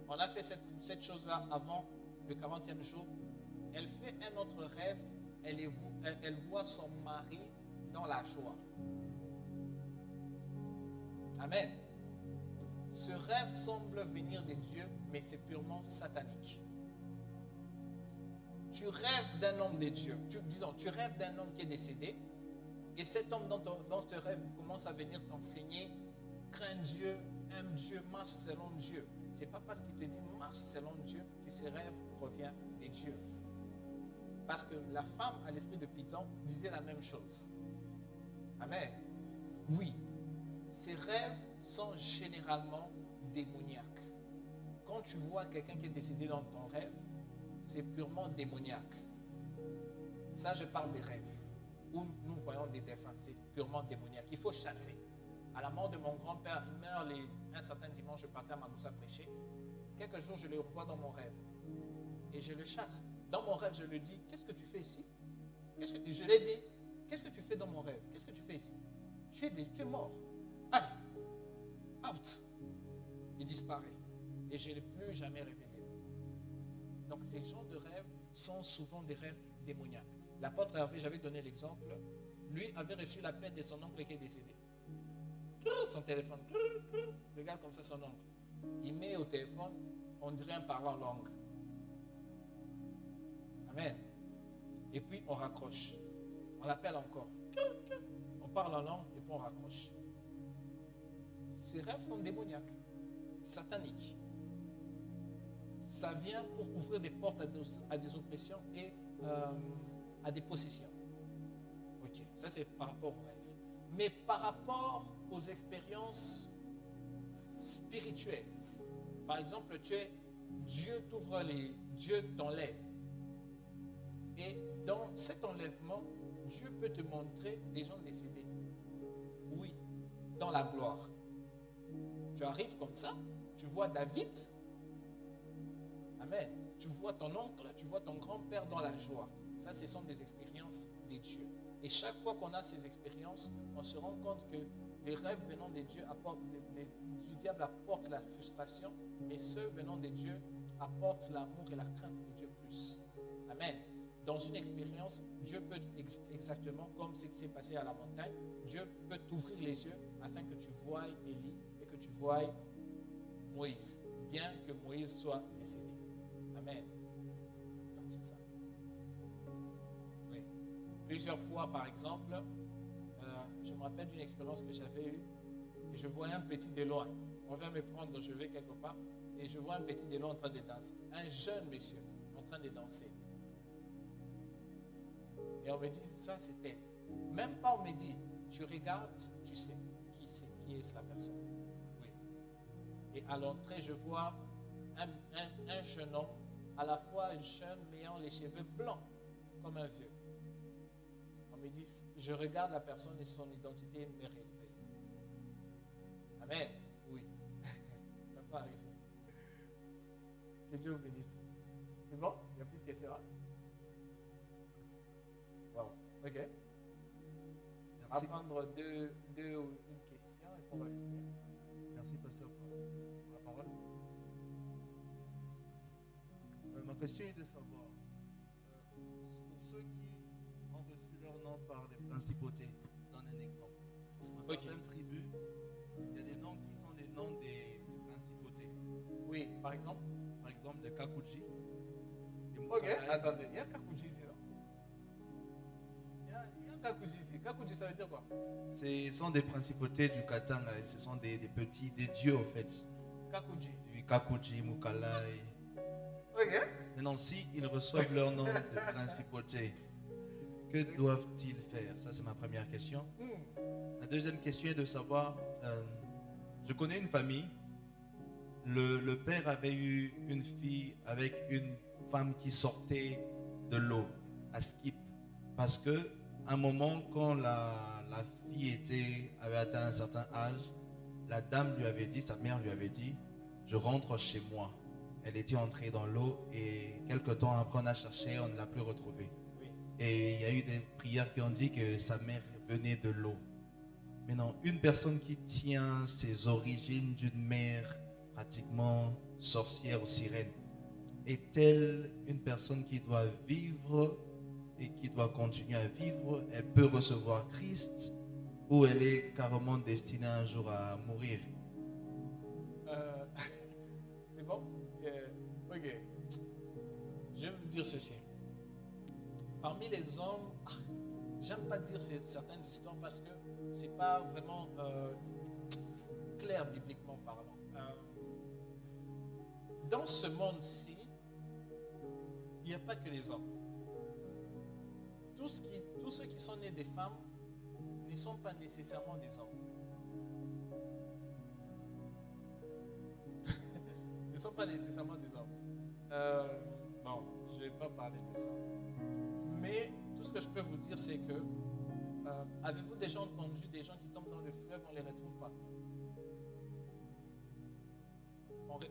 On a fait cette chose-là avant le 40e jour. Elle fait un autre rêve. Elle voit son mari dans la joie. Amen. Ce rêve semble venir des dieux, mais c'est purement satanique. Tu rêves d'un homme des dieux. Tu rêves d'un homme qui est décédé. Et cet homme dans ce rêve commence à venir t'enseigner. Crains Dieu, aime Dieu, marche selon Dieu. Ce n'est pas parce qu'il te dit marche selon Dieu que ce rêve provient des dieux. Parce que la femme à l'esprit de Python disait la même chose. Amen. Oui, Ces rêves sont généralement démoniaques. Quand tu vois quelqu'un qui est décédé dans ton rêve, c'est purement démoniaque. Ça, je parle des rêves. Où nous voyons des défunts, c'est purement démoniaque. Il faut chasser. À la mort de mon grand-père, il meurt un certain dimanche, je partais à Mamoussa prêcher. Quelques jours, je le revois dans mon rêve. Et je le chasse. Dans mon rêve, je lui dis, qu'est-ce que tu fais ici? Je l'ai dit, qu'est-ce que tu fais dans mon rêve? Qu'est-ce que tu fais ici? Tu es mort. Allez, out. Il disparaît. Et je ne l'ai plus jamais révélé. Donc ces genres de rêves sont souvent des rêves démoniaques. L'apôtre Hervé, j'avais donné l'exemple, lui avait reçu l'appel de son oncle qui est décédé. Son téléphone, regarde comme ça son oncle. Il met au téléphone, on dirait un parlant langue. Amen. Et puis on raccroche. On l'appelle encore. On parle en langue et puis on raccroche. Ces rêves sont démoniaques, sataniques. Ça vient pour ouvrir des portes à des oppressions et à des possessions. Ok, ça c'est par rapport aux rêves. Mais par rapport aux expériences spirituelles, par exemple, Dieu t'ouvre Dieu t'enlève. Et dans cet enlèvement, Dieu peut te montrer des gens décédés. Oui, dans la gloire. Tu arrives comme ça, tu vois David. Amen. Tu vois ton oncle, tu vois ton grand-père dans la joie. Ça, ce sont des expériences des dieux. Et chaque fois qu'on a ces expériences, on se rend compte que les rêves venant des dieux du diable apportent la frustration, mais ceux venant des dieux apportent l'amour et la crainte de Dieu plus. Amen. Dans une expérience, Dieu peut, exactement comme ce qui s'est passé à la montagne, Dieu peut t'ouvrir les yeux afin que tu voies Élie et que tu voies Moïse, bien que Moïse soit décédé. Amen. Donc c'est ça. Oui. Plusieurs fois, par exemple, je me rappelle d'une expérience que j'avais eue et je voyais un petit de loin. On vient me prendre, je vais quelque part et je vois un petit de loin en train de danser. Un jeune monsieur en train de danser. Et on me dit, ça c'est elle. Même pas on me dit, tu regardes, tu sais qui est la personne. Oui. Et à l'entrée, je vois un jeune homme, à la fois jeune, mais ayant les cheveux blancs, comme un vieux. On me dit, je regarde la personne et son identité me révèle. Amen. Oui. Ça peut arriver. Que Dieu vous bénisse. C'est bon? Il n'y a plus de questions? Wow. Ok. On va prendre deux ou une question et puis on va finir. Merci, pasteur, pour la parole. Ma question est de savoir, pour ceux qui ont reçu leur nom par les principautés, je donne un exemple. Dans certaines tribus, il y a des noms qui sont des noms des principautés. Oui, par exemple? Par exemple, de Kakuji. Ok, attendez, il y a Kakuji ici, là. Il y a Kakuji ici. Kakuji, ça veut dire quoi? Ce sont des principautés du Katanga, ce sont des petits, des dieux en fait. Kakuji. Du Kakuji, Mukalai. Ok. Maintenant, s'ils reçoivent leur nom de principauté, que doivent-ils faire? Ça, c'est ma première question. La deuxième question est de savoir, je connais une famille, le père avait eu une fille avec une femme qui sortait de l'eau, à Skip, parce que à un moment, quand la fille avait atteint un certain âge, la dame lui avait dit, sa mère lui avait dit, je rentre chez moi. Elle était entrée dans l'eau et quelque temps après on a cherché, on ne l'a plus retrouvée. Oui. Et il y a eu des prières qui ont dit que sa mère venait de l'eau. Maintenant, une personne qui tient ses origines d'une mère pratiquement sorcière ou sirène, est-elle une personne qui doit vivre et qui doit continuer à vivre? Elle peut recevoir Christ ou elle est carrément destinée un jour à mourir? C'est bon? Ok. Je vais vous dire ceci. Parmi les hommes, j'aime pas dire certaines histoires parce que c'est pas vraiment clair bibliquement parlant. Dans ce monde-ci, il n'y a pas que les hommes. Tous ceux qui sont nés des femmes ne sont pas nécessairement des hommes. ne sont pas nécessairement des hommes. Bon, je ne vais pas parler de ça. Mais tout ce que je peux vous dire, c'est que avez-vous déjà entendu des gens qui tombent dans le fleuve, on ne les retrouve pas?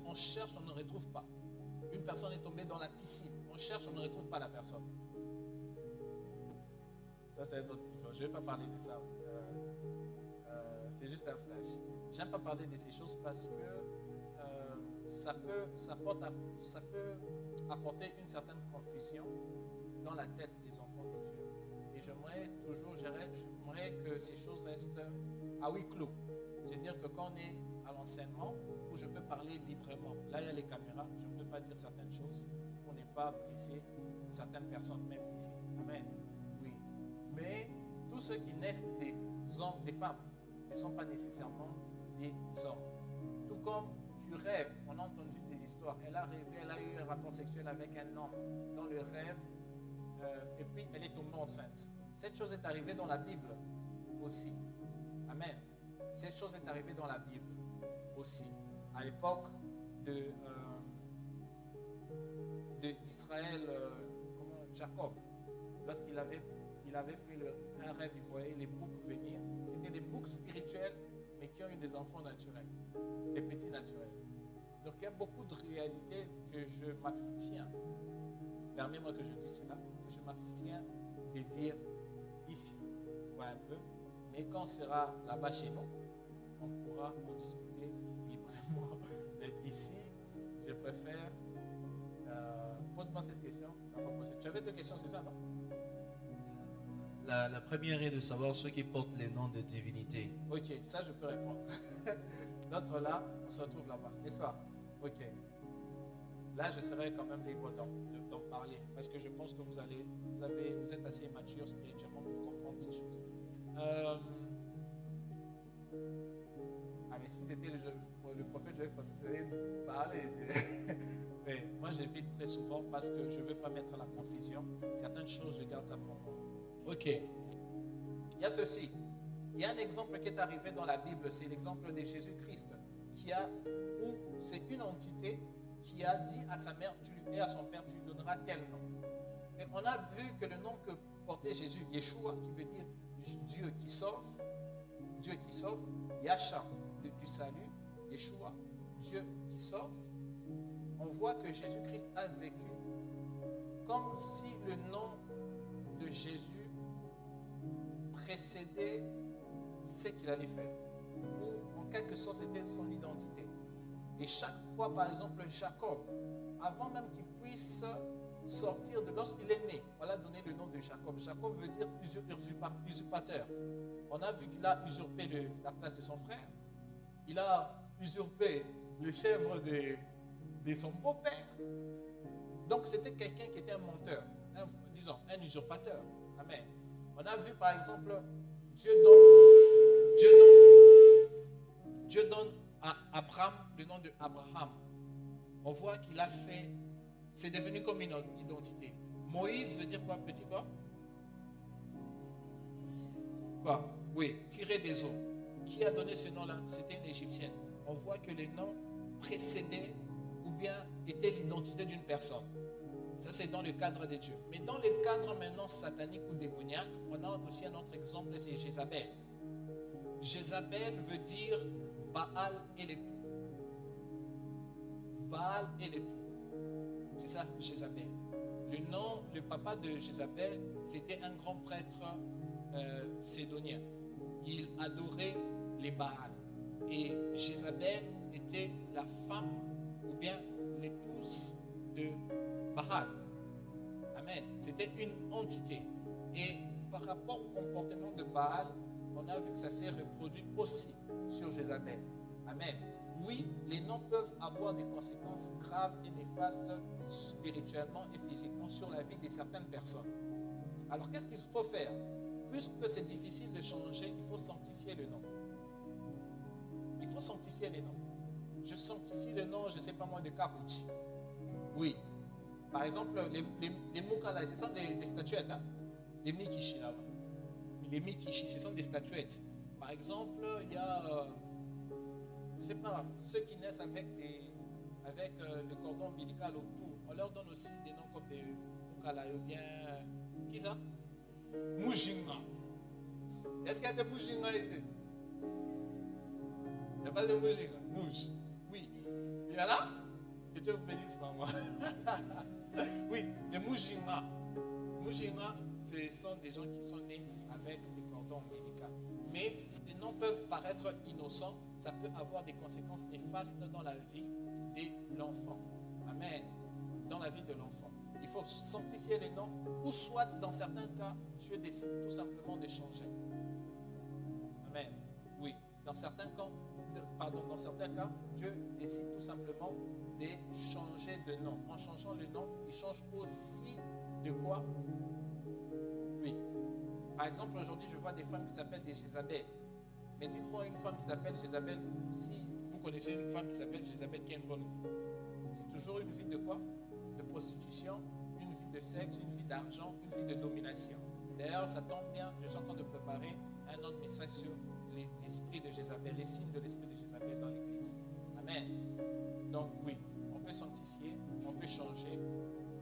On cherche, on ne retrouve pas. Une personne est tombée dans la piscine, on cherche, on ne retrouve pas la personne. Ça, c'est un autre niveau. Je ne vais pas parler de ça. C'est juste un flash. Je n'aime pas parler de ces choses parce que ça peut apporter une certaine confusion dans la tête des enfants de Dieu. Et j'aimerais que ces choses restent à huis clos. C'est-à-dire que quand on est à l'enseignement, où je peux parler librement, là il y a les caméras, je ne peux pas dire certaines choses pour ne pas blesser certaines personnes, même ici. Amen. Oui. Mais tous ceux qui naissent des hommes, des femmes, ne sont pas nécessairement des hommes. Tout comme tu rêves, on a entendu des histoires, elle a rêvé, elle a eu un rapport sexuel avec un homme dans le rêve, et puis elle est tombée enceinte. Cette chose est arrivée dans la Bible aussi. Amen. Cette chose est arrivée dans la Bible aussi. À l'époque d'Israël, Jacob, lorsqu'il avait fait un rêve, il voyait les boucs venir. C'était des boucs spirituels, mais qui ont eu des enfants naturels, des petits naturels. Donc il y a beaucoup de réalités que je m'abstiens. Permets-moi que je dise cela, que je m'abstiens de dire ici. Voilà un peu. Mais quand on sera là-bas chez nous, on pourra en discuter librement. Mais ici, je préfère. Pose-moi cette question. Tu avais 2 questions, c'est ça, non? La première est de savoir ceux qui portent les noms de divinité. Ok, ça je peux répondre. L'autre là, on se retrouve là-bas, n'est-ce pas? Ok. Là, je serai quand même libre d'en parler parce que je pense que vous êtes assez mature spirituellement pour comprendre ces choses. Ah, mais si c'était le prophète, je vais faciliter de parler. Mais moi, j'évite très souvent parce que je ne veux pas mettre la confusion. Certaines choses, je garde ça pour moi. Ok. Il y a ceci. Il y a un exemple qui est arrivé dans la Bible, c'est l'exemple de Jésus-Christ, où c'est une entité qui a dit à sa mère et à son père, tu lui donneras tel nom. Et on a vu que le nom que portait Jésus, Yeshua, qui veut dire Dieu qui sauve, Yasha, du salut, Yeshua, Dieu qui sauve. On voit que Jésus-Christ a vécu comme si le nom de Jésus précédait ce qu'il allait faire. Ou en quelque sorte, c'était son identité. Et chaque fois, par exemple, Jacob, avant même qu'il puisse sortir de lorsqu'il est né, on a donné le nom de Jacob. Jacob veut dire usurpateur. On a vu qu'il a usurpé la place de son frère. Il a usurpé les chèvres de son beau-père. Donc c'était quelqu'un qui était un menteur, un usurpateur. Amen. On a vu par exemple, Dieu donne à Abraham le nom de Abraham. On voit qu'il a fait, c'est devenu comme une identité. Moïse veut dire quoi, petit quoi? Quoi? Oui, tiré des eaux. Qui a donné ce nom-là? C'était une Égyptienne. On voit que les noms précédaient ou bien étaient l'identité d'une personne. Ça, c'est dans le cadre de Dieu. Mais dans le cadre maintenant satanique ou démoniaque, on a aussi un autre exemple, c'est Jézabel. Jézabel veut dire Baal et l'époux. Baal et l'époux. C'est ça, Jézabel. Le papa de Jézabel, c'était un grand prêtre sédonien. Il adorait les Baals. Et Jézabel était la femme ou bien l'épouse de Baal. Amen. C'était une entité. Et par rapport au comportement de Baal, on a vu que ça s'est reproduit aussi sur Jézabel. Amen. Oui, les noms peuvent avoir des conséquences graves et néfastes spirituellement et physiquement sur la vie de certaines personnes. Alors, qu'est-ce qu'il faut faire? Puisque c'est difficile de changer, il faut sanctifier le nom. Il faut sanctifier les noms. Je sanctifie le nom, je ne sais pas moi, de Karouchi. Oui. Par exemple, les Mukala, ce sont des statuettes. Hein? Les Mikishi là-bas. Les Mikishi, ce sont des statuettes. Par exemple, il y a, je ne sais pas, ceux qui naissent avec avec le cordon ombilical autour. On leur donne aussi des noms comme des Mukalayo bien. Qui ça? Mujinga. Est-ce qu'il y a des Mujinga ici? Il n'y a pas de Mujinga? Mouj. Oui. Il y en a? Que Dieu vous bénisse, maman. Oui, les Mujinga. Mujinga, ce sont des gens qui sont nés avec des cordons ombilicaux. Mais ces noms peuvent paraître innocents, ça peut avoir des conséquences néfastes dans la vie de l'enfant. Amen. Dans la vie de l'enfant. Il faut sanctifier les noms, ou soit dans certains cas, Dieu décide tout simplement de changer. Amen. Oui. Dans certains cas, Dieu décide tout simplement de changer de nom. En changeant le nom, il change aussi de quoi? Oui. Par exemple, aujourd'hui, je vois des femmes qui s'appellent des Jézabel. Mais dites-moi une femme qui s'appelle Jézabel, si vous connaissez une femme qui s'appelle Jézabel, qui a une bonne vie. C'est toujours une vie de quoi? De prostitution, une vie de sexe, une vie d'argent, une vie de domination. D'ailleurs, ça tombe bien, je suis en train de préparer un autre message sur l'esprit de Jézabel, les signes de l'esprit de Jézabel dans l'église. Amen. Donc oui, on peut sanctifier, on peut changer.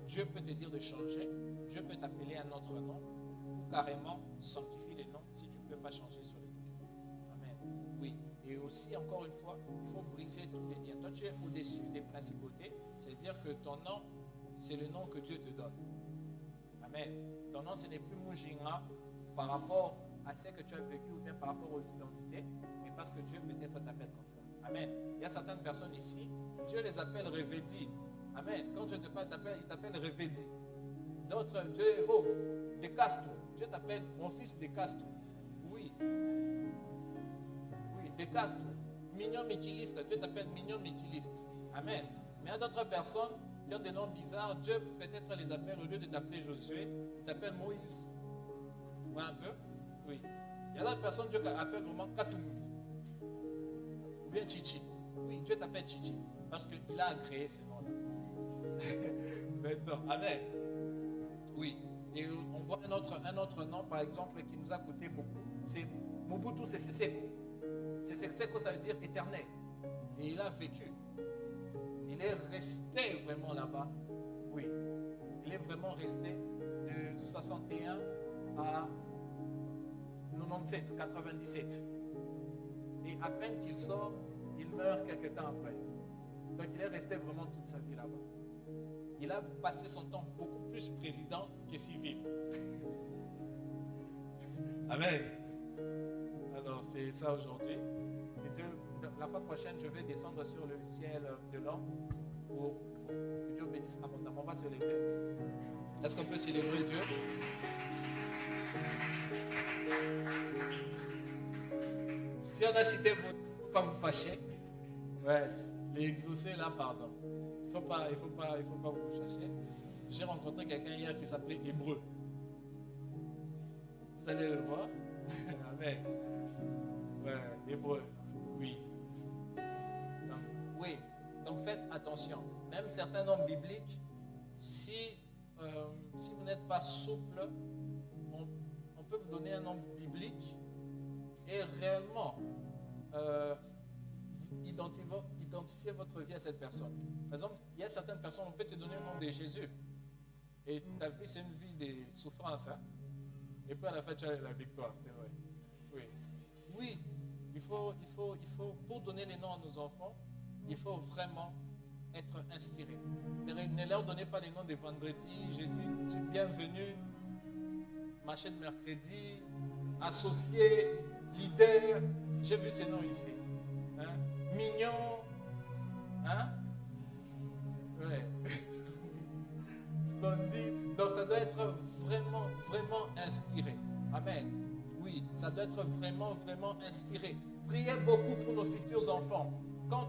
Dieu peut te dire de changer, Dieu peut t'appeler un autre nom, ou carrément sanctifier les noms si tu ne peux pas changer sur les documents. Amen. Oui. Et aussi, encore une fois, il faut briser tous les liens. Toi, tu es au-dessus des principautés, c'est-à-dire que ton nom, c'est le nom que Dieu te donne. Amen. Ton nom, ce n'est plus Mujinga par rapport à ce que tu as vécu ou bien par rapport aux identités, mais parce que Dieu peut-être t'appelle comme ça. Amen. Il y a certaines personnes ici, Dieu les appelle Révédi. Amen. Quand Dieu t'appelle, il t'appelle Révédi. D'autres, Dieu est haut, de Castro. Dieu t'appelle mon fils de Castro. Oui. Oui, de Castro. Mignon Michiliste. Dieu t'appelle Mignon Michiliste. Amen. Mais il y a d'autres personnes qui ont des noms bizarres. Dieu peut-être les appelle, au lieu de t'appeler Josué, il t'appelle Moïse. Vous voyez un peu? Oui. Il y a d'autres personnes, Dieu appelle vraiment Katumbi. Ou bien Chichi. Oui, Dieu t'appelle Chichi. Parce qu'il a créé ce nom-là. Maintenant, amen. Oui. Et on voit un autre nom, par exemple, qui nous a coûté beaucoup. C'est Mobutu Sese Seko. Sese Seko, ça veut dire éternel. Et il a vécu. Il est resté vraiment là-bas. Oui. Il est vraiment resté de 61 à 97, 97. Et à peine qu'il sort, il meurt quelques temps après. Donc il est resté vraiment toute sa vie là-bas. Il a passé son temps beaucoup plus président que civil. Amen. Alors c'est ça aujourd'hui. La fois prochaine, je vais descendre sur le ciel de l'homme pour que Dieu bénisse abondamment. On va se lever. Est-ce qu'on peut célébrer Dieu? Si on a cité vos noms, il ne faut pas vous fâcher. Ouais, les exaucés là, pardon. Il ne faut pas vous chasser. J'ai rencontré quelqu'un hier qui s'appelait Hébreu. Vous allez le voir. Amen. Ouais, Hébreu. Oui. Oui. Donc faites attention. Même certains noms bibliques, si vous n'êtes pas souple, on peut vous donner un nom biblique et réellement identifier votre vie à cette personne. Par exemple, il y a certaines personnes, on peut te donner le nom de Jésus. Et ta vie, c'est une vie de souffrance. Hein? Et puis à la fin, tu as la victoire, c'est vrai. Oui. Oui, il faut, pour donner les noms à nos enfants, il faut vraiment être inspiré. Ne leur donnez pas les noms de vendredi, jeudi, bienvenue, marché de mercredi, associé, leader. J'ai vu ces noms ici. Hein? Mignon. Hein? Ouais. Splendide. Donc ça doit être vraiment, vraiment inspiré. Amen. Oui, ça doit être vraiment, vraiment inspiré. Priez beaucoup pour nos futurs enfants. Quand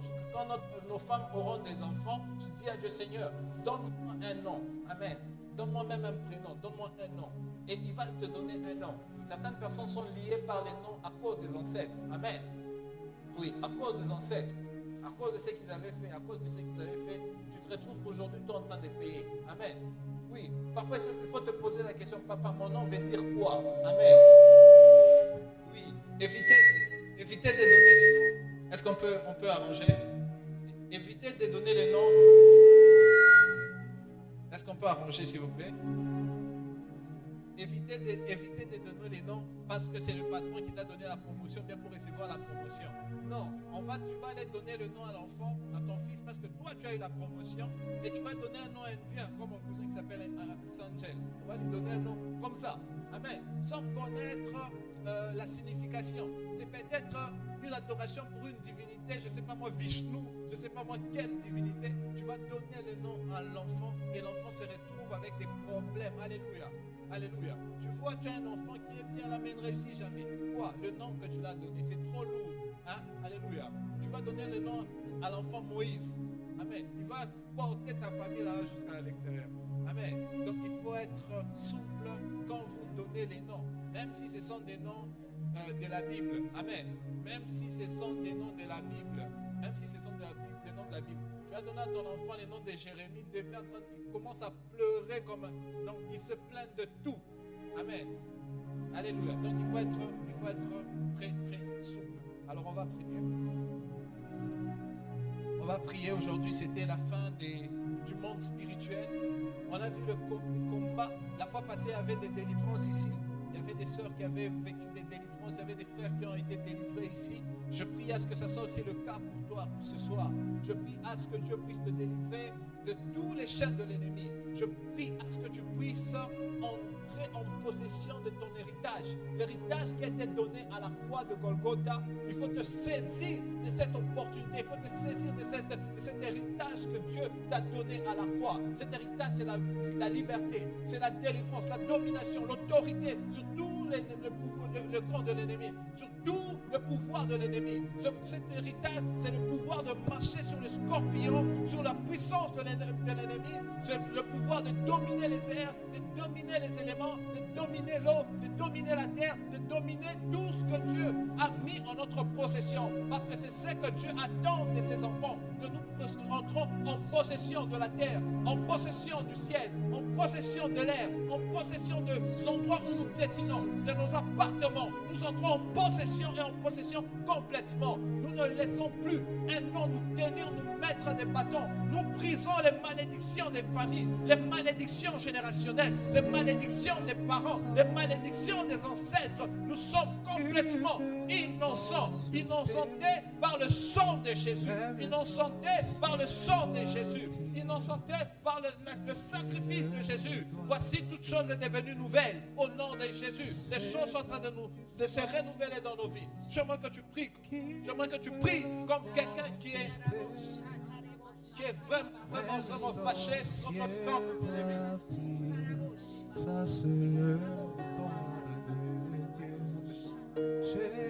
nos femmes auront des enfants, tu dis à Dieu, Seigneur, donne-moi un nom. Amen. Donne-moi même un prénom. Donne-moi un nom. Et il va te donner un nom. Certaines personnes sont liées par les noms à cause des ancêtres. Amen. Oui, à cause des ancêtres. À cause de ce qu'ils avaient fait. À cause de ce qu'ils avaient fait, tu te retrouves aujourd'hui en train de payer. Amen. Oui, parfois il faut te poser la question, papa, mon nom veut dire quoi? Amen. Oui, évitez de donner des noms. Est-ce qu'on peut arranger? Évitez de donner les noms. Est-ce qu'on peut arranger, s'il vous plaît? Évitez de donner les noms parce que c'est le patron qui t'a donné la promotion bien pour recevoir la promotion. Non, tu vas aller donner le nom à l'enfant, à ton fils, parce que toi tu as eu la promotion et tu vas donner un nom indien, comme mon cousin qui s'appelle Sanjel. On va lui donner un nom comme ça. Amen. Sans connaître la signification. C'est peut-être une adoration pour une divinité, je ne sais pas moi, Vishnu, je ne sais pas moi quelle divinité. Tu vas donner le nom à l'enfant et l'enfant se retrouve avec des problèmes. Alléluia. Alléluia. Tu vois, tu as un enfant qui est bien là, mais ne réussit jamais. Quoi? Le nom que tu l'as donné, c'est trop lourd. Hein? Alléluia. Tu vas donner le nom à l'enfant Moïse. Amen. Il va porter ta famille là jusqu'à l'extérieur. Amen. Donc il faut être souple quand vous donnez les noms. Même si ce sont des noms de la Bible. Amen. Même si ce sont des noms de la Bible. Même si ce sont des noms de la Bible. Tu as donné à ton enfant les noms de Jérémie, il commence à pleurer comme donc il se plaint de tout. Amen. Alléluia. Donc il faut être très très souple. Alors on va prier. On va prier aujourd'hui. C'était la fin du monde spirituel. On a vu le combat. La fois passée, il y avait des délivrances ici. Il y avait des sœurs qui avaient vécu des délivrances. Il y avait des frères qui ont été délivrés ici. Je prie à ce que ce soit aussi le cas pour toi ce soir. Je prie à ce que Dieu puisse te délivrer de tous les chaînes de l'ennemi. Je prie à ce que tu puisses entrer en possession de ton héritage. L'héritage qui a été donné à la croix de Golgotha. Il faut te saisir de cette opportunité. Il faut te saisir de cet héritage que Dieu t'a donné à la croix. Cet héritage, c'est la liberté, c'est la délivrance, la domination, l'autorité sur tout le camp de l'ennemi, sur tout le pouvoir de l'ennemi. Cet héritage, c'est le pouvoir de marcher sur le scorpion, sur la puissance de l'ennemi, c'est le pouvoir de dominer les airs, de dominer les éléments, de dominer l'eau, de dominer la terre, de dominer tout ce que Dieu a mis en notre possession. Parce que c'est ce que Dieu attend de ses enfants, que nous rentrons en possession de la terre, en possession du ciel, en possession de l'air, en possession de l'endroit où nous dessinons, de nos appartements. Nous entrons en possession et en possession complètement. Nous ne laissons plus un nom nous tenir, nous mettre des bâtons. Nous brisons les malédictions des familles, les malédictions générationnelles, les malédictions des parents, les malédictions des ancêtres. Nous sommes complètement innocents, innocentés par le sang de Jésus, innocentés par le sang de Jésus, innocentés par le sacrifice de Jésus. Voici, toute chose est devenue nouvelle au nom de Jésus. Les choses sont en train de se renouveler dans nos vies. J'aimerais que tu pries comme quelqu'un qui est vraiment fâché contre notre camp ennemi. Ça c'est le temps de Dieu. J'ai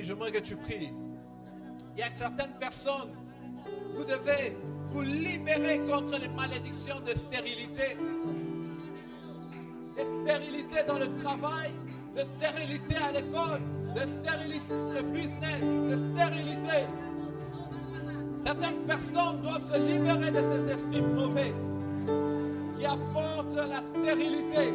j'aimerais que tu pries. Il y a certaines personnes, vous devez vous libérer contre les malédictions de stérilité. De stérilité dans le travail, de stérilité à l'école, de stérilité dans le business, de stérilité. Certaines personnes doivent se libérer de ces esprits mauvais qui apportent la stérilité.